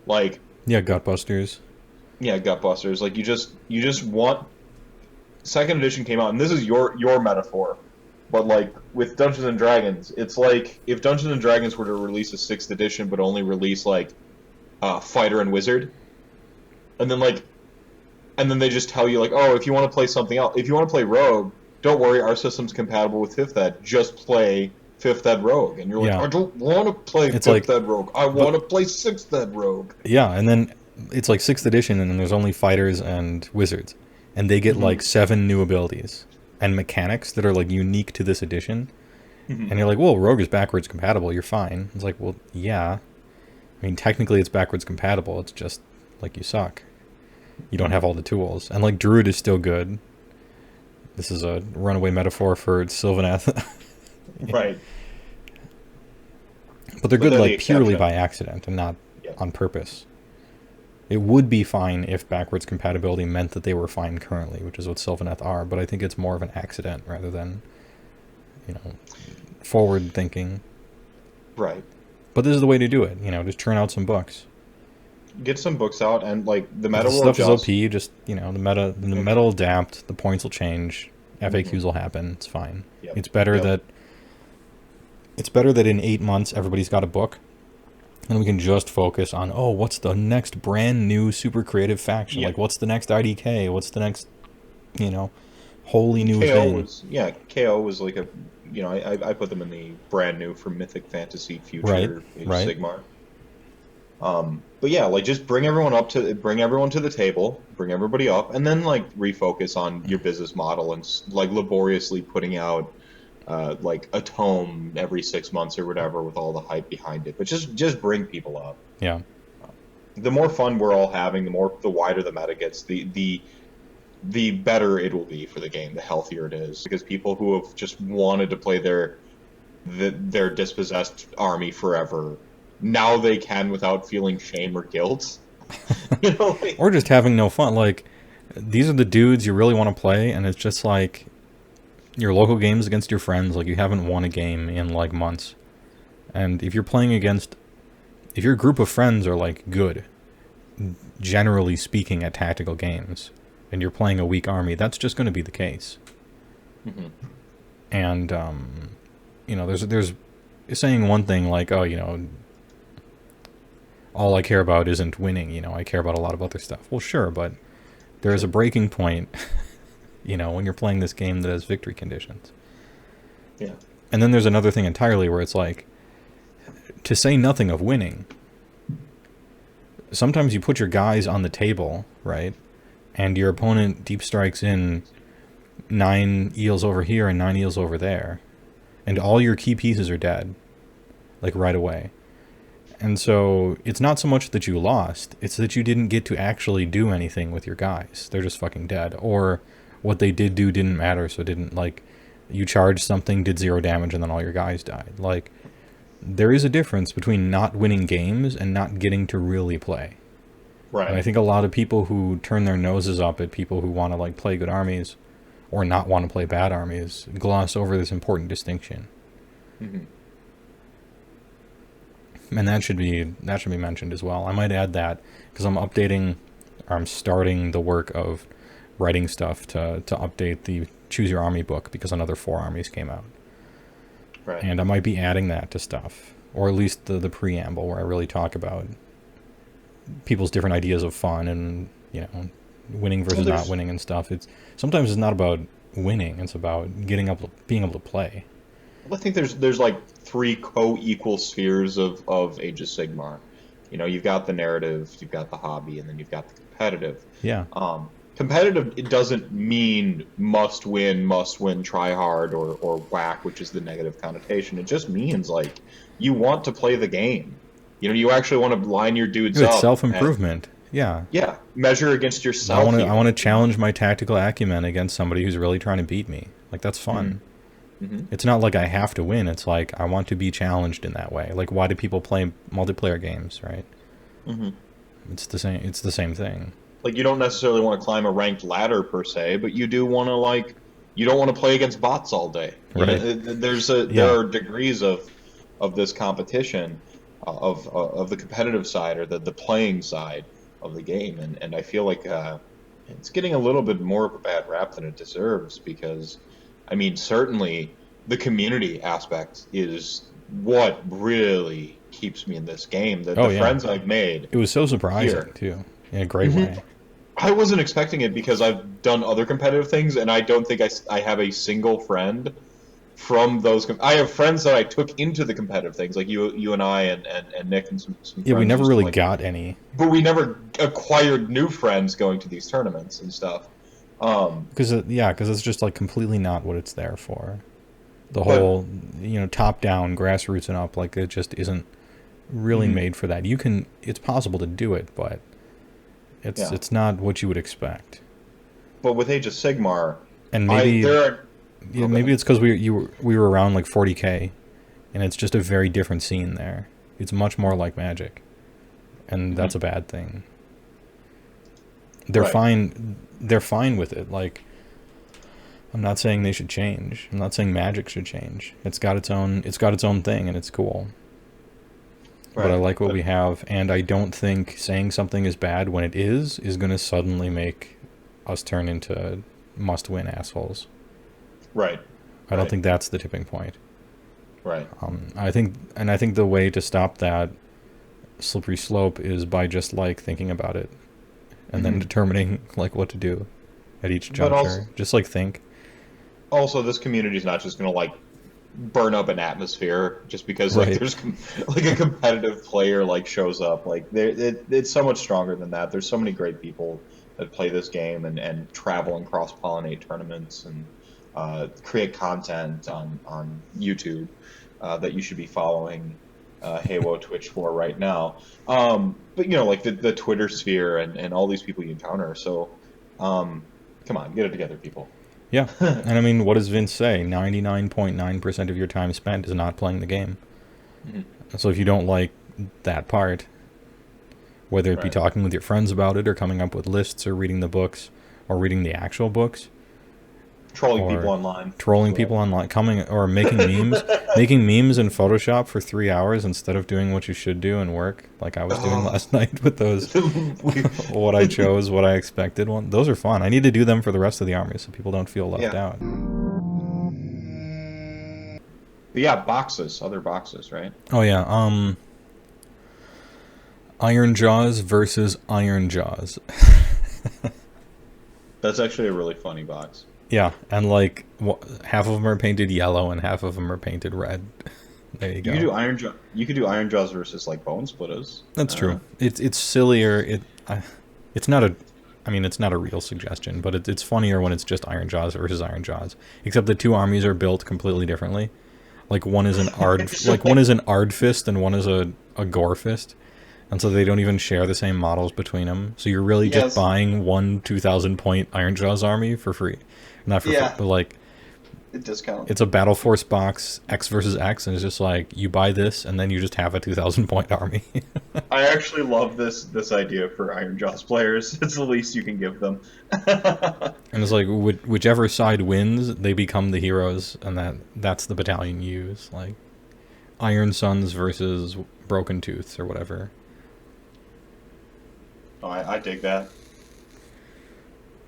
like Yeah, Gutbusters. yeah, Gutbusters. Like you just want second edition came out, and this is your metaphor, but like with Dungeons and Dragons, it's like if Dungeons and Dragons were to release a sixth edition, but only release like Fighter and Wizard, and then they just tell you like, oh, if you want to play something else, if you want to play Rogue, don't worry, our system's compatible with fifth ed. Just play fifth ed Rogue, and you're like, I don't want to play fifth ed Rogue. I want to play sixth ed Rogue. Yeah, and then it's like sixth edition, and then there's only fighters and wizards, and they get like 7 new abilities and mechanics that are like unique to this edition. And you're like, well, Rogue is backwards compatible. You're fine. It's like, well, yeah. I mean, technically it's backwards compatible. It's just like you suck. You don't have all the tools. And like Druid is still good. This is a runaway metaphor for Sylvaneth. Right. But they're good like purely by accident and not on purpose. It would be fine if backwards compatibility meant that they were fine currently, which is what Sylvaneth are, but I think it's more of an accident rather than, forward thinking. Right. But this is the way to do it, just churn out some books. Get some books out, and like the meta will adjust. Stuff is OP, just the meta will adapt, the points will change, FAQs will happen, it's fine. Yep. It's better that in 8 months everybody's got a book. And we can just focus on, what's the next brand new super creative faction? Like, what's the next IDK? What's the next, wholly new thing? KO was like a, I put them in the brand new for Mythic Fantasy Future Sigmar. But yeah, like just bring everyone to the table, bring everybody up, and then like refocus on your business model and like laboriously putting out like a tome every 6 months or whatever with all the hype behind it. But just bring people up. Yeah. The more fun we're all having, the wider the meta gets, the better it will be for the game, the healthier it is. Because people who have just wanted to play their Dispossessed army forever, now they can without feeling shame or guilt. Or just having no fun. Like, these are the dudes you really want to play, and it's just like your local games against your friends, like you haven't won a game in like months. And if you're playing against, if your group of friends are like good, generally speaking, at tactical games, and you're playing a weak army, that's just going to be the case. And there's saying one thing like, all I care about isn't winning, I care about a lot of other stuff. Well, sure, but there is a breaking point when you're playing this game that has victory conditions. Yeah. And then there's another thing entirely where it's like, to say nothing of winning, sometimes you put your guys on the table, right? And your opponent deep strikes in 9 eels over here and 9 eels over there. And all your key pieces are dead. Like right away. And so it's not so much that you lost, it's that you didn't get to actually do anything with your guys. They're just fucking dead. Or what they did do didn't matter, so it didn't, like, you charged something, did 0 damage, and then all your guys died. Like, there is a difference between not winning games and not getting to really play. Right. And I think a lot of people who turn their noses up at people who want to, like, play good armies or not want to play bad armies gloss over this important distinction. And that should be mentioned as well. I might add that because I'm starting the work of writing stuff to update the Choose Your Army book because another 4 armies came out. Right. And I might be adding that to stuff, or at least the preamble where I really talk about people's different ideas of fun and winning versus not winning and stuff. Sometimes it's not about winning; it's about being able to play. Well, I think there's like 3 co-equal spheres of Age of Sigmar. You've got the narrative, you've got the hobby, and then you've got the competitive. Yeah. Competitive, it doesn't mean must win, try hard, or whack, which is the negative connotation. It just means like you want to play the game. You actually want to line your dudes up. It's self-improvement. Yeah. Yeah. Measure against yourself. I want to challenge my tactical acumen against somebody who's really trying to beat me. Like, that's fun. It's not like I have to win. It's like I want to be challenged in that way. Like, why do people play multiplayer games, right? It's the same. It's the same thing. Like, you don't necessarily want to climb a ranked ladder per se, but you do want to like you don't want to play against bots all day. Right. There are degrees of this competition, of the competitive side or the playing side of the game, and I feel like it's getting a little bit more of a bad rap than it deserves, because I mean, certainly the community aspect is what really keeps me in this game. The friends I've made. It was so surprising too, in a great way. I wasn't expecting it, because I've done other competitive things, and I don't think I have a single friend from those. I have friends that I took into the competitive things, like you and I and Nick and some yeah, we never really got any. But we never acquired new friends going to these tournaments and stuff. Because it's just like completely not what it's there for. The whole, top down, grassroots and up, like it just isn't really made for that. It's possible to do it, but it's not what you would expect. But with Age of Sigmar, and maybe maybe it's because we were around like 40K, and it's just a very different scene there. It's much more like Magic, and that's a bad thing. They're fine. They're fine with it. Like, I'm not saying they should change. I'm not saying Magic should change. It's got its own thing, and it's cool. Right. But I like what we have, and I don't think saying something is bad when it is going to suddenly make us turn into must-win assholes. Right. I don't think that's the tipping point. Right. I think the way to stop that slippery slope is by just like thinking about it, and then determining like what to do at each juncture. Also, just like think. Also, this community is not just going to like burn up an atmosphere just because like there's like a competitive player like shows up. Like it's so much stronger than that. There's so many great people that play this game and travel and cross-pollinate tournaments and create content on YouTube that you should be following HeyWoah Twitch for right now. But like the Twitter sphere and all these people you encounter. So come on, get it together, people. Yeah, and I mean, what does Vince say? 99.9% of your time spent is not playing the game. So if you don't like that part, whether it be talking with your friends about it, or coming up with lists, or reading the books, or reading the actual books, trolling people online, coming or making memes, making memes in Photoshop for 3 hours instead of doing what you should do and work, like I was doing last night with those what I chose, what I expected one. Those are fun. I need to do them for the rest of the army so people don't feel left out. But yeah, other boxes, right? Oh yeah, Iron Jaws versus Iron Jaws. That's actually a really funny box. Yeah, and like half of them are painted yellow and half of them are painted red. There you go. You could do Iron Jaws versus like Bone Splitters. That's true. It's sillier. It's not a real suggestion, but it's funnier when it's just Iron Jaws versus Iron Jaws. Except the two armies are built completely differently. Like one is an Ard Fist and one is a Gore Fist. And so they don't even share the same models between them. So you're really just buying one 2,000 point Iron Jaws army for free. Not for free, but like discount. It's a Battleforce Box X versus X, and it's just like you buy this and then you just have a 2,000 point army. I actually love this idea for Iron Jaws players. It's the least you can give them. And it's like whichever side wins, they become the heroes, and that's the battalion you use. Like Iron Suns versus Broken Tooths or whatever. Oh, I dig that.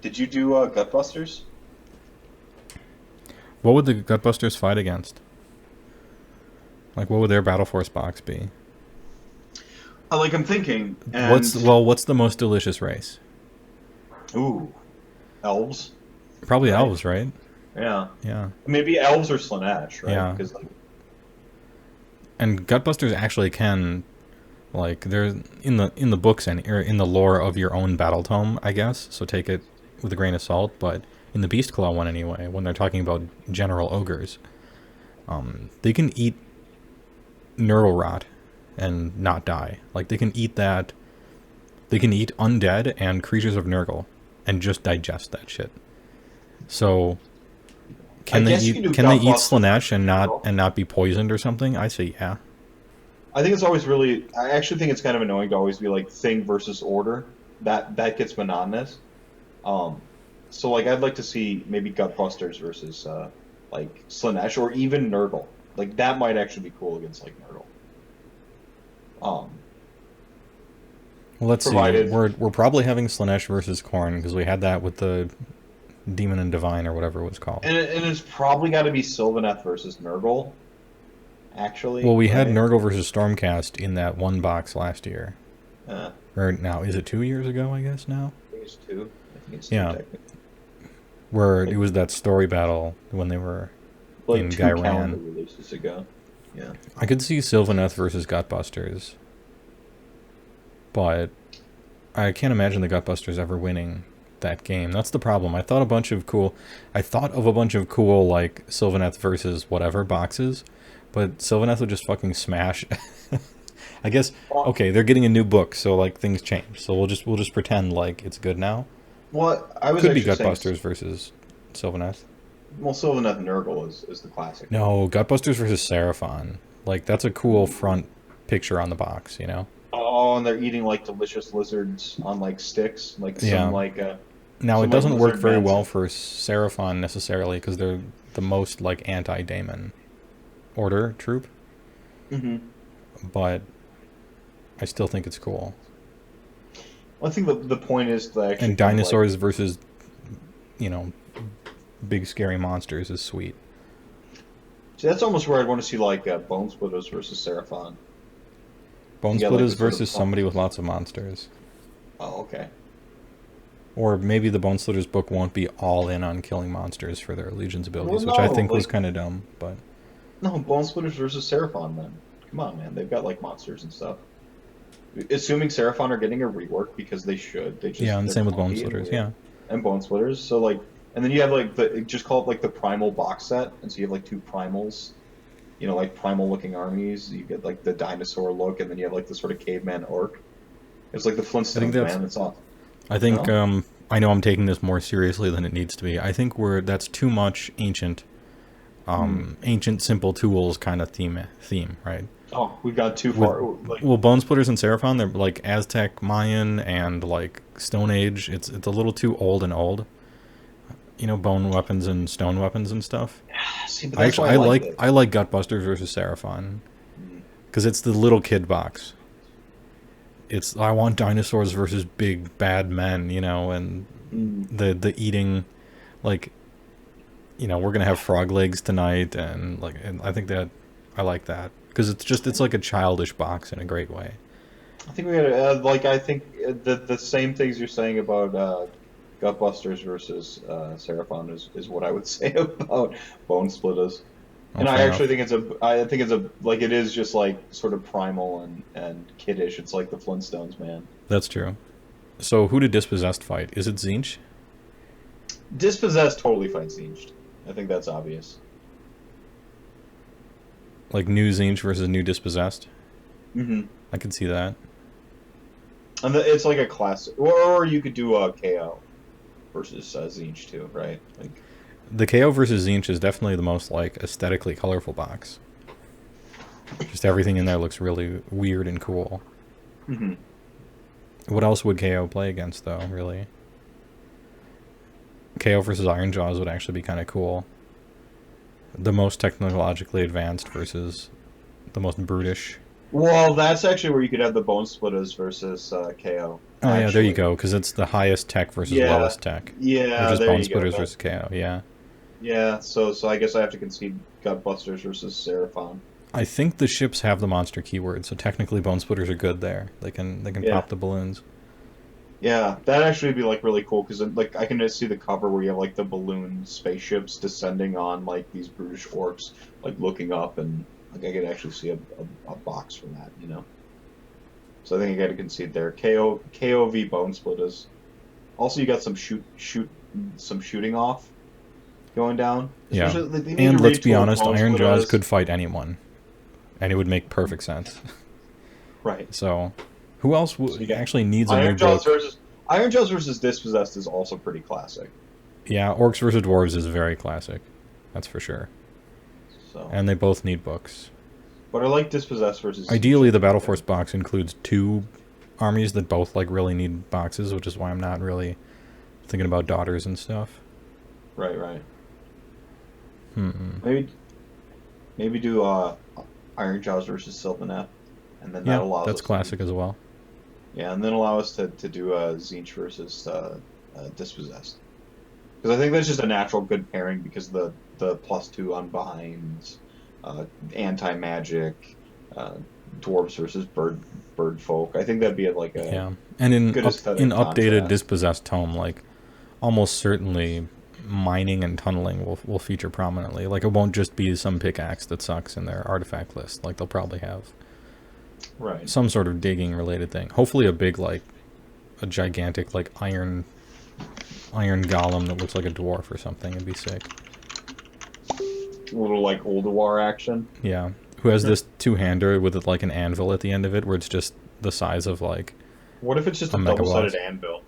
Did you do Gutbusters? What would the Gutbusters fight against? Like, what would their Battleforce Box be? I'm thinking. What's the most delicious race? Ooh, elves. Probably elves, right? Yeah. Yeah. Maybe elves or Slaanesh, right? Yeah. And Gutbusters actually can, like, they're in the books and in the lore of your own battle tome, I guess. So take it with a grain of salt, but in the Beastclaw one anyway, when they're talking about general ogres, they can eat Nurgle rot and not die. Like, they can eat that. They can eat undead and creatures of Nurgle and just digest that shit. So can they eat Slaanesh and not be poisoned or something? I say yeah. I think it's always I actually think it's kind of annoying to always be like Thing versus Order. That gets monotonous. So like I'd like to see maybe Gutbusters versus like Slanesh or even Nurgle. Like that might actually be cool against like Nurgle. Um, Well, let's see. provided We're probably having Slanesh versus Khorne because we had that with the Demon and Divine or whatever it was called. and it's probably got to be Sylvaneth versus Nurgle. Actually, Well, we had right? Nurgle versus Stormcast in that one box last year. I Or now, is it 2 years ago, I guess now? think it's two. I think it's two Yeah. technically. Where Like, it was that story battle when they were like in two calendar Gairan. releases ago. Yeah. I could see Sylvaneth versus Gutbusters. But I can't imagine the Gutbusters ever winning that game. That's the problem. I thought of a bunch of cool, like, Sylvaneth versus whatever boxes. But Sylvaneth would just fucking smash. I guess, Well, okay, they're getting a new book, so, like, things change. So we'll just pretend like it's good now. well, I was Could be actually saying, Gutbusters versus Sylvaneth. well, Sylvaneth Nurgle is the classic. No, Gutbusters versus Seraphon. Like, that's a cool front picture on the box, you know? Oh, and they're eating like delicious lizards on like sticks, like Yeah. some like Now, some it like doesn't work lizard very men. well for Seraphon necessarily, because they're the most, like, anti-daemon order troop. Mm-hmm. But I still think it's cool. Well, I think the point is to actually And kind of, dinosaurs versus, you know, big scary monsters is sweet. see, that's almost where I'd want to see like Bone Splitters versus Seraphon. Bone You got, like, Splitters the sort of versus somebody with lots of monsters. Oh, okay. Or maybe the Bone Splitters book won't be all in on killing monsters for their Legion's abilities, Well, which I no, think was like- kind of dumb, but... No, Bone Splitters versus Seraphon then. Come on, man. They've got like monsters and stuff. Assuming Seraphon are getting a rework because they should. They just Yeah, and they're same with Bone clunky and Splitters, weird. yeah. And Bone Splitters. So like, and then you have like just call it like the Primal box set, and so you have like two primals, you know, like primal looking armies. You get like the dinosaur look, and then you have like the sort of caveman orc. It's like the Flintstones, that's- man. It's awesome. I think, No? I know I'm taking this more seriously than it needs to be. I think that's too much ancient, ancient simple tools kind of theme, right? Oh, we've got too far. Like, Well, Bone Splitters and Seraphon, they're like Aztec, Mayan, and like Stone Age. It's a little too old and old. You know, bone weapons and stone weapons and stuff. see, but that's why I like it. I like Gutbusters versus Seraphon because it's the little kid box. It's I want dinosaurs versus big bad men, you know, and the eating, like, you know, we're gonna have frog legs tonight, and like, and I think that I like that because it's like a childish box in a great way. I think we got like I think the same things you're saying about Gutbusters versus Seraphon is what I would say about Bone Splitters. And I fair actually think it's a like it is just like sort of primal and kiddish. It's like the Flintstones, man. That's true. So who did Dispossessed fight? Is it Tzeentch? Dispossessed totally fights Tzeentch. I think that's obvious. Like new Tzeentch versus new Dispossessed? Mm-hmm. I could see that. And it's like a classic, or you could do a KO versus Tzeentch too, right? Like, The KO versus Tzeentch is definitely the most like aesthetically colorful box. Just everything in there looks really weird and cool. mm-hmm. What else would KO play against though, really? KO versus Ironjaws would actually be kind of cool. The most technologically advanced versus the most brutish. Well, that's actually where you could have the Bone Splitters versus KO. Oh yeah, there you actually. go, because it's the highest tech versus Yeah. lowest tech. Yeah, Which is there Bone you go. Splitters That- versus KO, yeah. Yeah, so I guess I have to concede Gutbusters versus Seraphon. I think the ships have the monster keyword, so technically Bone Splitters are good there. They can Yeah. pop the balloons. Yeah, that actually would be like really cool because like I can just see the cover where you have like the balloon spaceships descending on like these brutish orcs, like looking up, and like I could actually see a box from that, you know. So I think I got to concede there. KO v Bone Splitters. Also, you got some shooting off going down. Yeah. Especially, like, they need And to let's be retool honest, Bone Ironjaws Splitters. could fight anyone. And it would make perfect sense. Right. So, who else So you got actually needs a new book? Ironjaws versus Dispossessed is also pretty classic. Yeah, Orcs versus Dwarves is very classic. That's for sure. So, And they both need books. but I like Dispossessed versus. Ideally, the Battleforce box includes two armies that both like really need boxes, which is why I'm not really thinking about daughters and stuff. Right. Hmm. Maybe do Iron Jaws versus Sylvanet, and then that Yeah, allows that's us classic as well. Yeah, and then allow us to do Tzeentch versus Dispossessed. Because I think that's just a natural good pairing because the +2 on binds, anti-magic, dwarves versus bird folk. I think that'd be like a Yeah, and in good in updated contrast. Dispossessed tome, like almost certainly mining and tunneling will feature prominently. Like it won't just be some pickaxe that sucks in their artifact list. Like they'll probably have some sort of digging related thing. Hopefully a gigantic like iron golem that looks like a dwarf or something. It'd be sick. A little like Ulduar action. Yeah. Who has this two-hander with like an anvil at the end of it where it's just the size of like What if it's just a double-sided anvil?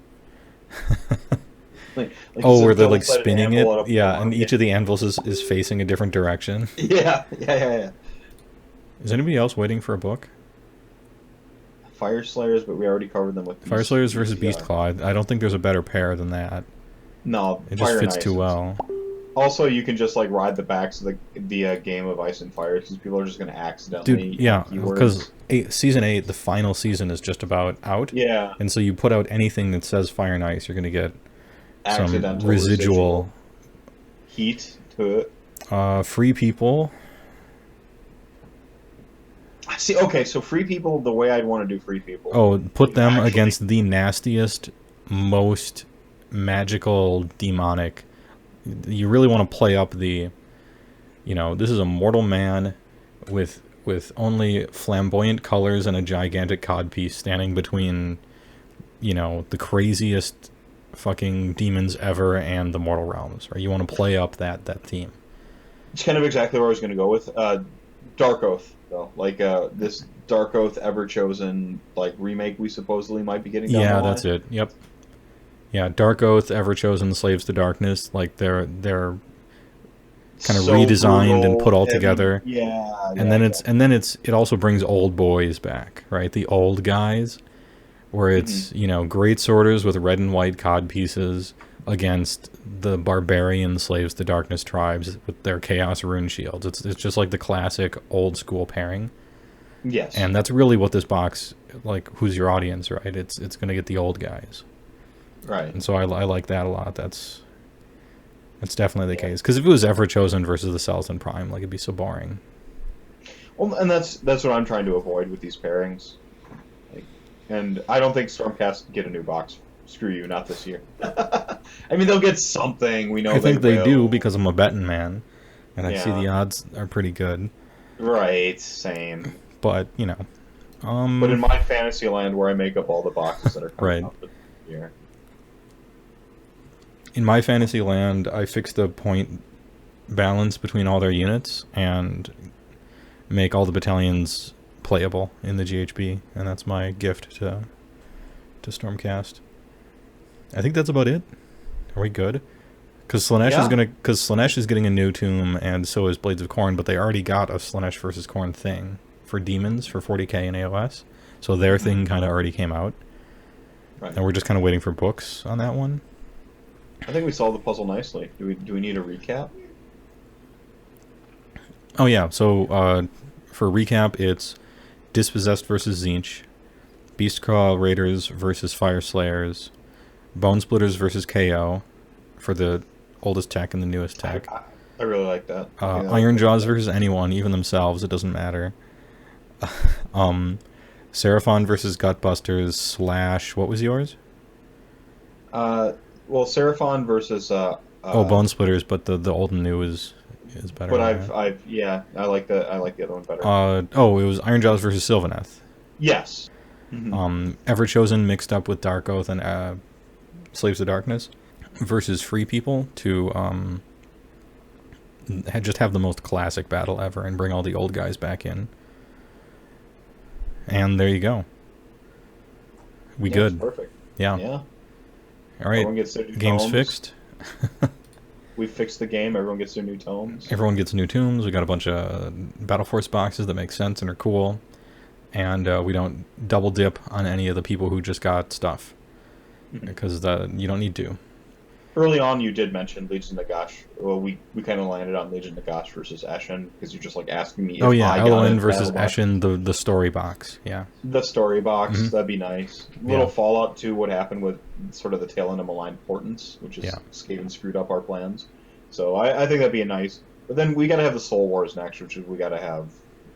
like where they're like spinning it? Yeah, and each of the anvils is facing a different direction. Yeah. Is anybody else waiting for a book? Fire Slayers, but we already covered them with Fire Slayers versus Beastclaw. I don't think there's a better pair than that. No, it just fits too well. Also, you can just like ride the backs of the game of Ice and Fire because people are just going to accidentally. Dude, yeah, because season 8, the final season, is just about out. Yeah, and so you put out anything that says Fire and Ice, you're going to get some residual heat to it. Free people. See, okay, so free people, the way I'd want to do free people. Oh, put them against the nastiest, most magical, demonic. You really want to play up the, this is a mortal man with only flamboyant colors and a gigantic codpiece standing between, the craziest fucking demons ever and the mortal realms. Right? You want to play up that theme. It's kind of exactly where I was going to go with Dark Oath. Though, like this Dark Oath Everchosen like remake we supposedly might be getting. Yeah, that's it. Yep. Yeah, Dark Oath Everchosen Slaves to Darkness, like they're kind of redesigned and put all together. Yeah. And then it also brings old boys back, right? The old guys, where it's great sorters with red and white cod pieces against the barbarian Slaves to Darkness tribes with their Chaos Rune shields. It's just like the classic old school pairing. Yes. And that's really what this box, like, who's your audience, right? It's going to get the old guys. Right. And so I like that a lot. That's definitely the case. Because if it was Everchosen versus the Cells in Prime, like, it'd be so boring. Well, and that's what I'm trying to avoid with these pairings. And I don't think Stormcast can get a new box. Screw you, not this year. I mean, they'll get something. We know. I think they do because I'm a betting man, and I see the odds are pretty good. Right, same. But but in my fantasy land, where I make up all the boxes that are coming out this year. In my fantasy land, I fix the point balance between all their units and make all the battalions playable in the GHB, and that's my gift to Stormcast. I think that's about it. Are we good? Because Slaanesh is getting a new tomb, and so is Blades of Khorne, but they already got a Slaanesh versus Khorne thing for demons for 40k in AOS, so their thing kind of already came out, and we're just kind of waiting for books on that one. I think we solved the puzzle nicely. Do we need a recap? Oh yeah, so for recap, it's Dispossessed versus Tzeentch, Beastclaw Raiders versus Fire Slayers, Bone Splitters versus KO for the oldest tech and the newest tech. I really like that. Iron Jaws versus anyone, even themselves, it doesn't matter. Seraphon versus Gutbusters / what was yours? Well, Seraphon versus Bone Splitters, but the old and new is better. But I like the other one better. It was Iron Jaws versus Sylvaneth. Yes. Everchosen mixed up with Dark Oath and Slaves of Darkness versus Free People to just have the most classic battle ever and bring all the old guys back in. And there you go. We good. Perfect. Yeah. All right. Game's fixed. We fixed the game. Everyone gets their new tomes. Everyone gets new tomes. We got a bunch of Battleforce boxes that make sense and are cool. And we don't double dip on any of the people who just got stuff. Because you don't need to. early on you did mention Legion Nagash. Well, we kind of landed on Legion Nagash versus Eshin because you're just like asking me if Oh yeah, I got LON it. versus Eshin, the story box. Yeah. The story box, Mhm. that'd be nice. Little Yeah. fallout to what happened with sort of the tail end of Malign Portents, which is Yeah. Skaven screwed up our plans. So I think that'd be a nice. But then we got to have the Soul Wars next, which is we got to have,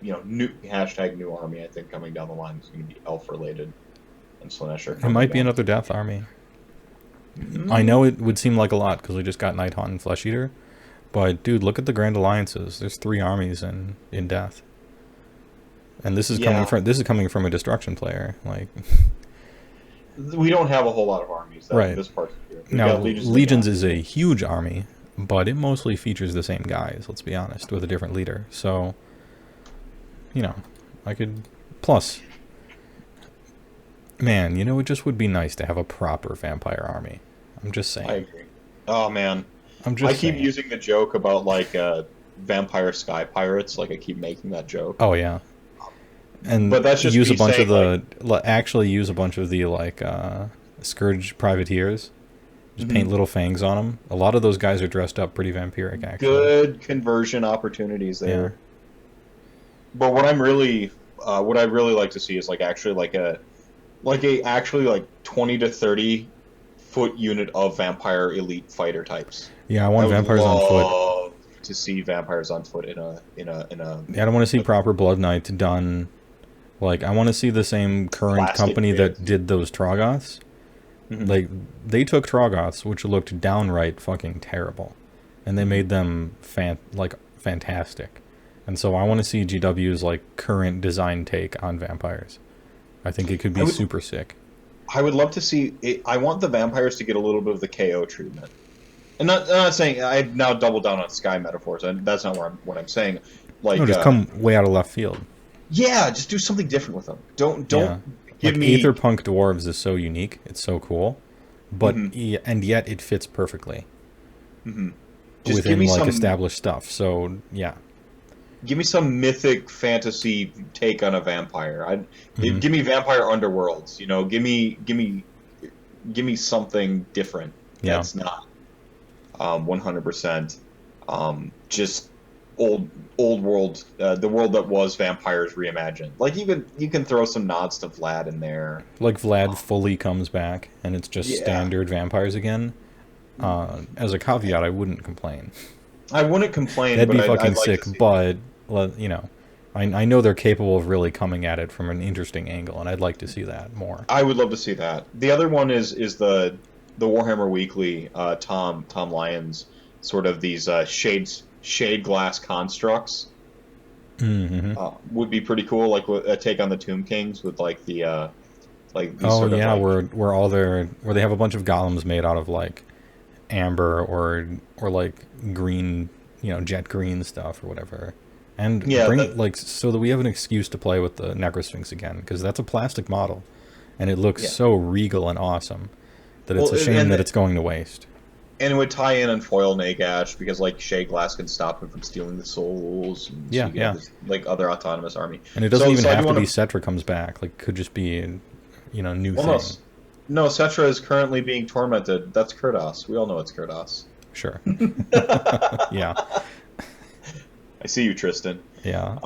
new new army. I think coming down the line is going to be elf related, and Slanesher. It might be another Death army. Mm-hmm. I know it would seem like a lot because we just got Nighthaunt and Flesh Eater, but dude, look at the Grand Alliances. There's 3 armies in Death, and this is coming from a Destruction player. Like, we don't have a whole lot of armies. Right. This part here. now Legions is a huge army, but it mostly features the same guys. Let's be honest, with a different leader. So, I could plus. Man, it just would be nice to have a proper vampire army. I'm just saying. I agree. Oh man, I'm just. I keep saying. using the joke about like vampire sky pirates. Like I keep making that joke. Oh yeah. And but that's just use a bunch saying, of the actually use a bunch of the Scourge privateers. Just paint little fangs on them. A lot of those guys are dressed up pretty vampiric. Actually, good conversion opportunities there. Yeah. But what I'd really like to see is actually a 20 to 30 foot unit of vampire elite fighter types. Yeah, I want vampires on foot. To see vampires on foot in a. Yeah, I don't want to see proper Blood Knight done. Like, I want to see the same current company that did those Troggoths. Mm-hmm. Like, they took Troggoths, which looked downright fucking terrible, and they made them fantastic. And so I want to see GW's current design take on vampires. I think it could be super sick. I would love to see it. I want the vampires to get a little bit of the KO treatment. And I'm not saying I now double down on Sky metaphors, and that's not what I'm saying. No, just come way out of left field. Yeah, just do something different with them. Don't give me. Aetherpunk dwarves is so unique. It's so cool, but and yet it fits perfectly Just give within me some established stuff. So yeah. Give me some mythic fantasy take on a vampire. Give me vampire underworlds. Give me something different. Yeah. That's not 100% just old world. The world that was vampires reimagined. You can throw some nods to Vlad in there. Vlad fully comes back, and it's just standard vampires again. As a caveat, I wouldn't complain. I wouldn't complain. That'd be but fucking I'd like sick, but I know they're capable of really coming at it from an interesting angle, and I'd like to see that more. I would love to see that. The other one is the Warhammer Weekly Tom Lyons sort of these shade glass constructs. Mm-hmm. Would be pretty cool, like a take on the Tomb Kings with the these where they have a bunch of golems made out of amber or green, jet green stuff or whatever, and so that we have an excuse to play with the Necrosphinx again, because that's a plastic model, and it looks so regal and awesome that it's a shame that it's going to waste. And it would tie in and foil Nagash because shade glass can stop him from stealing the souls. And this, other autonomous army. And it doesn't even have to be Cetra comes back. Could just be a new thing. No, Cetra is currently being tormented. That's Kurdos. We all know it's Kurdos. Sure. Yeah. I see you, Tristan. Yeah.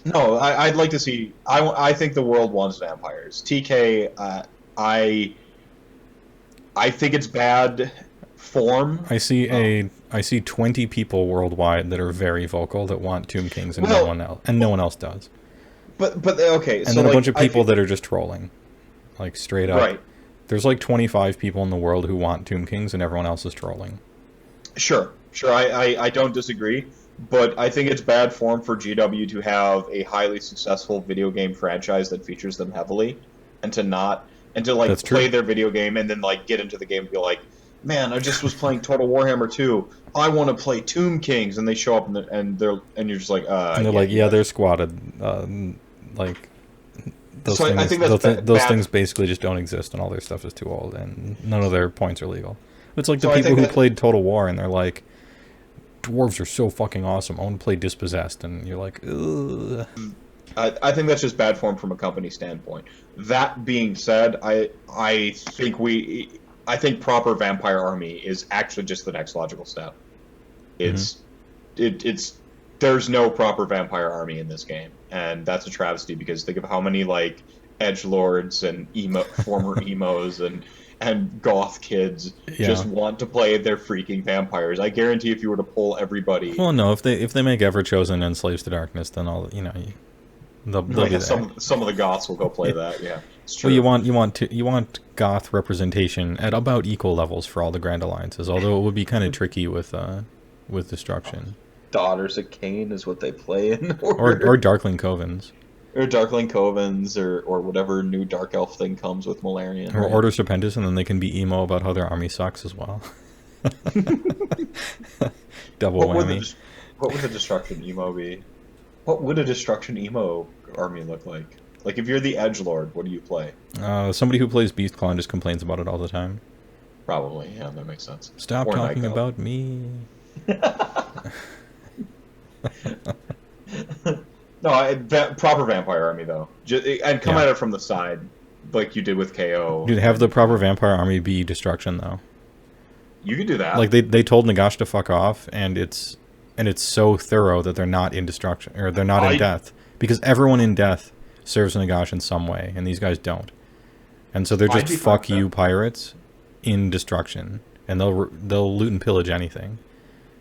No, I'd like to see. I think the world wants vampires. TK, I think it's bad form. I see 20 people worldwide that are very vocal that want Tomb Kings, and no one else does. But okay, and then a bunch of people that are just trolling, straight up. Right. There's 25 people in the world who want Tomb Kings, and everyone else is trolling. Sure. I don't disagree, but I think it's bad form for GW to have a highly successful video game franchise that features them heavily, and to play their video game and then get into the game and be like, man, I just was playing Total Warhammer 2. I want to play Tomb Kings, and they show up and you're just like, and they're they're squatted. Those things basically just don't exist, and all their stuff is too old, and none of their points are legal. It's like the people who played Total War, and they're like, dwarves are so fucking awesome. I want to play Dispossessed, and you're like, ugh. I think that's just bad form from a company standpoint. That being said, I think proper vampire army is actually just the next logical step. It's it's there's no proper vampire army in this game, and that's a travesty because think of how many like edgelords and former emos and goth kids just want to play their freaking vampires. I guarantee if you were to pull everybody, well, no, if they make Everchosen and Slaves to Darkness, then all they'll be there. Some of the goths will go play that. Yeah, it's true. Well, you want goth representation at about equal levels for all the Grand Alliances. Although it would be kind of tricky with Destruction. Daughters of Cain is what they play in, or Darkling Covens. Or Darkling Covens, or whatever new Dark Elf thing comes with Malarian. Or right? Order Serpentis, and then they can be emo about how their army sucks as well. Double whammy. What would the Destruction emo be? What would a Destruction emo army look like? Like, if you're the Edgelord, what do you play? Somebody who plays Beastclaw and just complains about it all the time. Probably, yeah, that makes sense. Stop or talking about me. No, proper vampire army though, and come at it from the side, like you did with KO. Dude, have the proper vampire army be Destruction though. You could do that. Like they told Nagash to fuck off, and it's so thorough that they're not in Destruction, or they're not in Death, because everyone in Death serves Nagash in some way, and these guys don't, and so they're just fuck you pirates in Destruction, and they'll loot and pillage anything.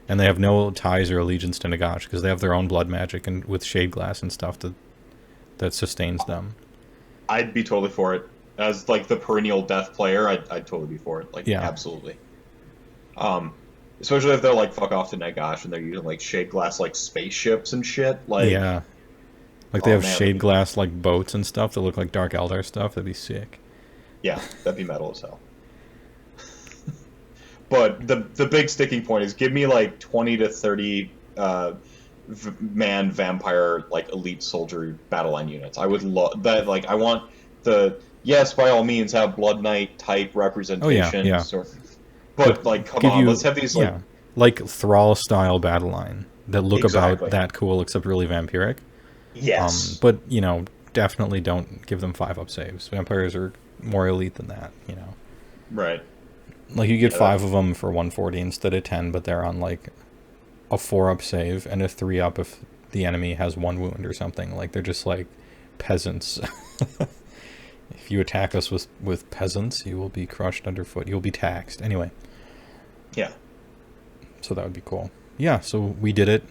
And they have no ties or allegiance to Nagash because they have their own blood magic and with shade glass and stuff that sustains them. I'd be totally for it. As like the perennial death player, I'd totally be for it. Like, yeah, absolutely. Especially if they're like fuck off to Nagash and they're using like shade glass like spaceships and shit. Like, yeah, like they have shade glass like boats and stuff that look like Dark Eldar stuff. That'd be sick. Yeah, that'd be metal as hell. But the big sticking point is give me like 20 to 30 man vampire like elite soldier battle line units. I would love that. Like I want yes, by all means have Blood Knight type representation. Oh, yeah. But like come on, let's have these like Thrall style battle line that look about that cool except really vampiric. Yes. But definitely don't give them 5-up saves. Vampires are more elite than that. Right. Like, you get 5 of them for 140 instead of 10, but they're on, like, a 4-up save and a 3-up if the enemy has 1 wound or something. Like, they're just, like, peasants. If you attack us with peasants, you will be crushed underfoot. You'll be taxed. Anyway. Yeah. So that would be cool. Yeah, so we did it.